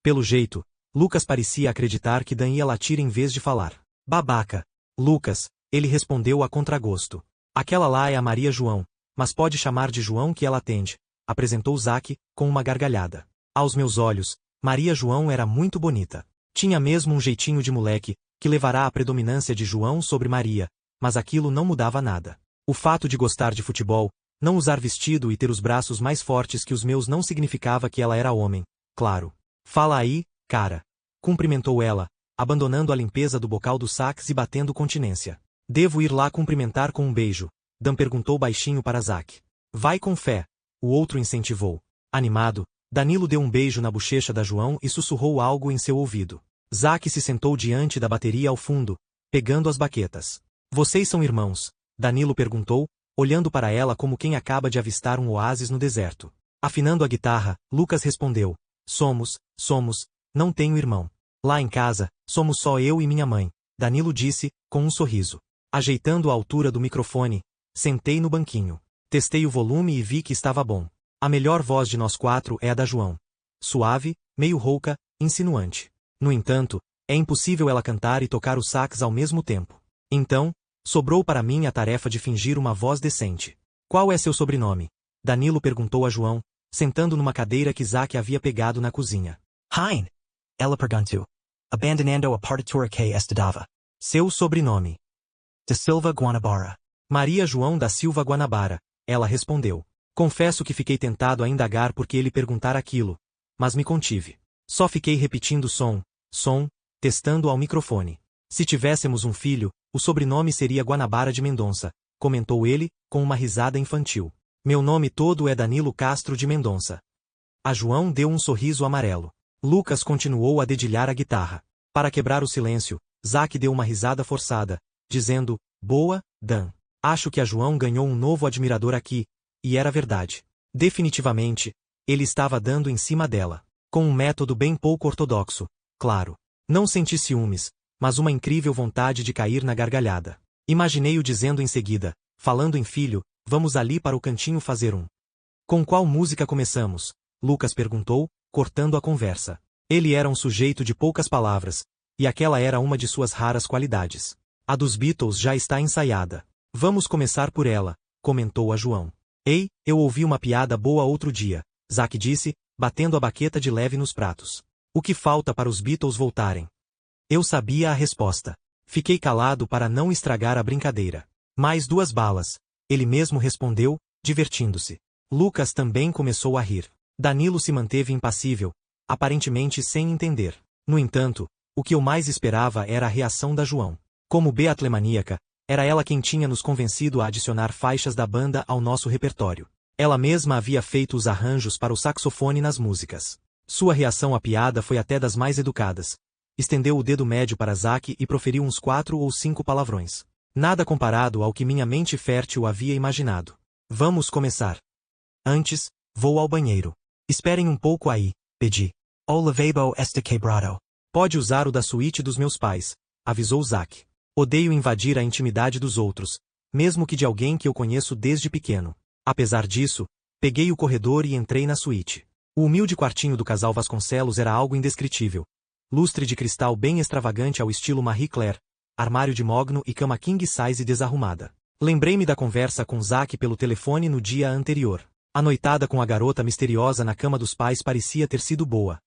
Pelo jeito, Lucas parecia acreditar que Dan ia latir em vez de falar. Babaca. Lucas, ele respondeu a contragosto. Aquela lá é a Maria João, mas pode chamar de João que ela atende, apresentou Zack, com uma gargalhada. Aos meus olhos, Maria João era muito bonita. Tinha mesmo um jeitinho de moleque, que levará a predominância de João sobre Maria, mas aquilo não mudava nada. O fato de gostar de futebol, não usar vestido e ter os braços mais fortes que os meus não significava que ela era homem, claro. Fala aí, cara. Cumprimentou ela, abandonando a limpeza do bocal do sax e batendo continência. Devo ir lá cumprimentar com um beijo, Dan perguntou baixinho para Zack. Vai com fé, o outro incentivou. Animado, Danilo deu um beijo na bochecha da João e sussurrou algo em seu ouvido. Zack se sentou diante da bateria ao fundo, pegando as baquetas. Vocês são irmãos? Danilo perguntou, olhando para ela como quem acaba de avistar um oásis no deserto. Afinando a guitarra, Lucas respondeu. Somos, não tenho irmão. Lá em casa, somos só eu e minha mãe, Danilo disse, com um sorriso. Ajeitando a altura do microfone, sentei no banquinho. Testei o volume e vi que estava bom. A melhor voz de nós 4 é a da João. Suave, meio rouca, insinuante. No entanto, é impossível ela cantar e tocar o sax ao mesmo tempo. Então, sobrou para mim a tarefa de fingir uma voz decente. Qual é seu sobrenome? Danilo perguntou a João, sentando numa cadeira que Zack havia pegado na cozinha. Hein. Ela perguntou. Abandonando a partitura que estudava. Seu sobrenome. Da Silva Guanabara. Maria João da Silva Guanabara, ela respondeu. Confesso que fiquei tentado a indagar porque ele perguntara aquilo, mas me contive. Só fiquei repetindo som, testando ao microfone. Se tivéssemos um filho, o sobrenome seria Guanabara de Mendonça, comentou ele, com uma risada infantil. Meu nome todo é Danilo Castro de Mendonça. A João deu um sorriso amarelo. Lucas continuou a dedilhar a guitarra. Para quebrar o silêncio, Zack deu uma risada forçada, dizendo, boa, Dan. Acho que a João ganhou um novo admirador aqui, e era verdade. Definitivamente, ele estava dando em cima dela. Com um método bem pouco ortodoxo, claro. Não senti ciúmes, mas uma incrível vontade de cair na gargalhada. Imaginei-o dizendo em seguida, falando em filho, vamos ali para o cantinho fazer um. Com qual música começamos? Lucas perguntou, cortando a conversa. Ele era um sujeito de poucas palavras, e aquela era uma de suas raras qualidades. A dos Beatles já está ensaiada. Vamos começar por ela, comentou a João. Ei, eu ouvi uma piada boa outro dia, Zack disse, batendo a baqueta de leve nos pratos. O que falta para os Beatles voltarem? Eu sabia a resposta. Fiquei calado para não estragar a brincadeira. Mais 2 balas. Ele mesmo respondeu, divertindo-se. Lucas também começou a rir. Danilo se manteve impassível, aparentemente sem entender. No entanto, o que eu mais esperava era a reação da João. Como beatlemaníaca, era ela quem tinha nos convencido a adicionar faixas da banda ao nosso repertório. Ela mesma havia feito os arranjos para o saxofone nas músicas. Sua reação à piada foi até das mais educadas. Estendeu o dedo médio para Zack e proferiu uns 4 ou 5 palavrões. Nada comparado ao que minha mente fértil havia imaginado. Vamos começar. Antes, vou ao banheiro. Esperem um pouco aí, pedi. O lavabo está quebrado. Pode usar o da suíte dos meus pais, avisou Zack. Odeio invadir a intimidade dos outros, mesmo que de alguém que eu conheço desde pequeno. Apesar disso, peguei o corredor e entrei na suíte. O humilde quartinho do casal Vasconcelos era algo indescritível. Lustre de cristal bem extravagante ao estilo Marie Claire, armário de mogno e cama king size desarrumada. Lembrei-me da conversa com Zack pelo telefone no dia anterior. A noitada com a garota misteriosa na cama dos pais parecia ter sido boa.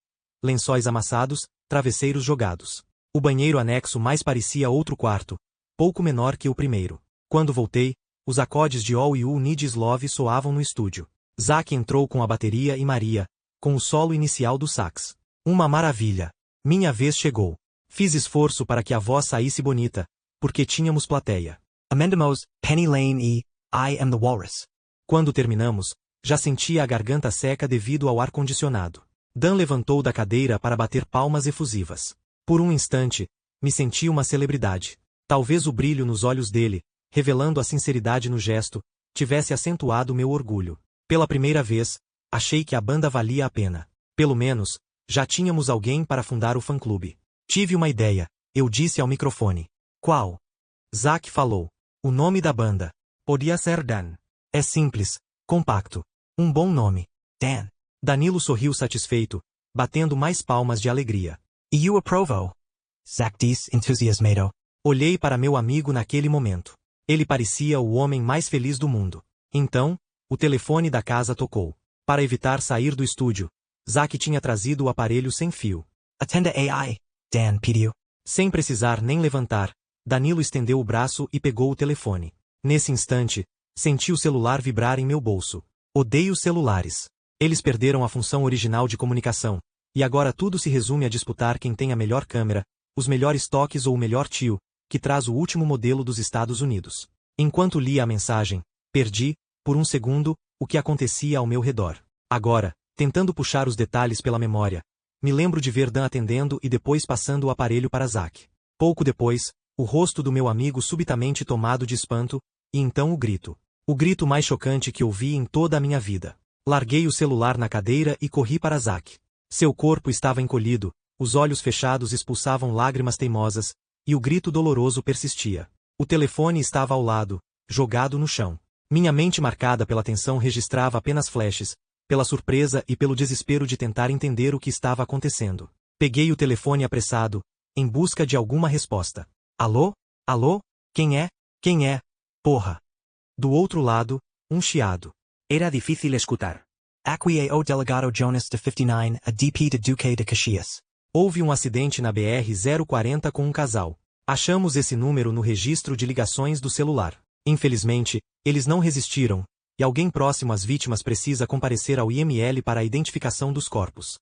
Lençóis amassados, travesseiros jogados. O banheiro anexo mais parecia outro quarto, pouco menor que o primeiro. Quando voltei, os acordes de All You Need Is Love soavam no estúdio. Zack entrou com a bateria e Maria, com o solo inicial do sax. Uma maravilha. Minha vez chegou. Fiz esforço para que a voz saísse bonita, porque tínhamos plateia. Amendamos, Penny Lane e I Am the Walrus. Quando terminamos, já sentia a garganta seca devido ao ar-condicionado. Dan levantou da cadeira para bater palmas efusivas. Por um instante, me senti uma celebridade. Talvez o brilho nos olhos dele, revelando a sinceridade no gesto, tivesse acentuado meu orgulho. Pela primeira vez, achei que a banda valia a pena. Pelo menos, já tínhamos alguém para fundar o fã-clube. Tive uma ideia, eu disse ao microfone. Qual? Zack falou. O nome da banda. Podia ser Dan. É simples, compacto. Um bom nome. Dan. Danilo sorriu satisfeito, batendo mais palmas de alegria. E eu aprovo. Zack disse entusiasmado. Olhei para meu amigo naquele momento. Ele parecia o homem mais feliz do mundo. Então, o telefone da casa tocou. Para evitar sair do estúdio, Zack tinha trazido o aparelho sem fio. Atenda AI, Dan pediu. Sem precisar nem levantar, Danilo estendeu o braço e pegou o telefone. Nesse instante, senti o celular vibrar em meu bolso. Odeio celulares. Eles perderam a função original de comunicação, e agora tudo se resume a disputar quem tem a melhor câmera, os melhores toques ou o melhor tio, que traz o último modelo dos Estados Unidos. Enquanto lia a mensagem, perdi, por um segundo, o que acontecia ao meu redor. Agora, tentando puxar os detalhes pela memória, me lembro de ver Dan atendendo e depois passando o aparelho para Zack. Pouco depois, o rosto do meu amigo subitamente tomado de espanto, e então o grito. O grito mais chocante que ouvi em toda a minha vida. Larguei o celular na cadeira e corri para Zack. Seu corpo estava encolhido, os olhos fechados expulsavam lágrimas teimosas, e o grito doloroso persistia. O telefone estava ao lado, jogado no chão. Minha mente marcada pela tensão registrava apenas flashes, pela surpresa e pelo desespero de tentar entender o que estava acontecendo. Peguei o telefone apressado, em busca de alguma resposta. Alô? Alô? Quem é? Quem é? Porra! Do outro lado, um chiado. Era difícil escutar. Aqui é o delegado Jonas de 59, a DP de Duque de Caxias. Houve um acidente na BR-040 com um casal. Achamos esse número no registro de ligações do celular. Infelizmente, eles não resistiram, e alguém próximo às vítimas precisa comparecer ao IML para a identificação dos corpos.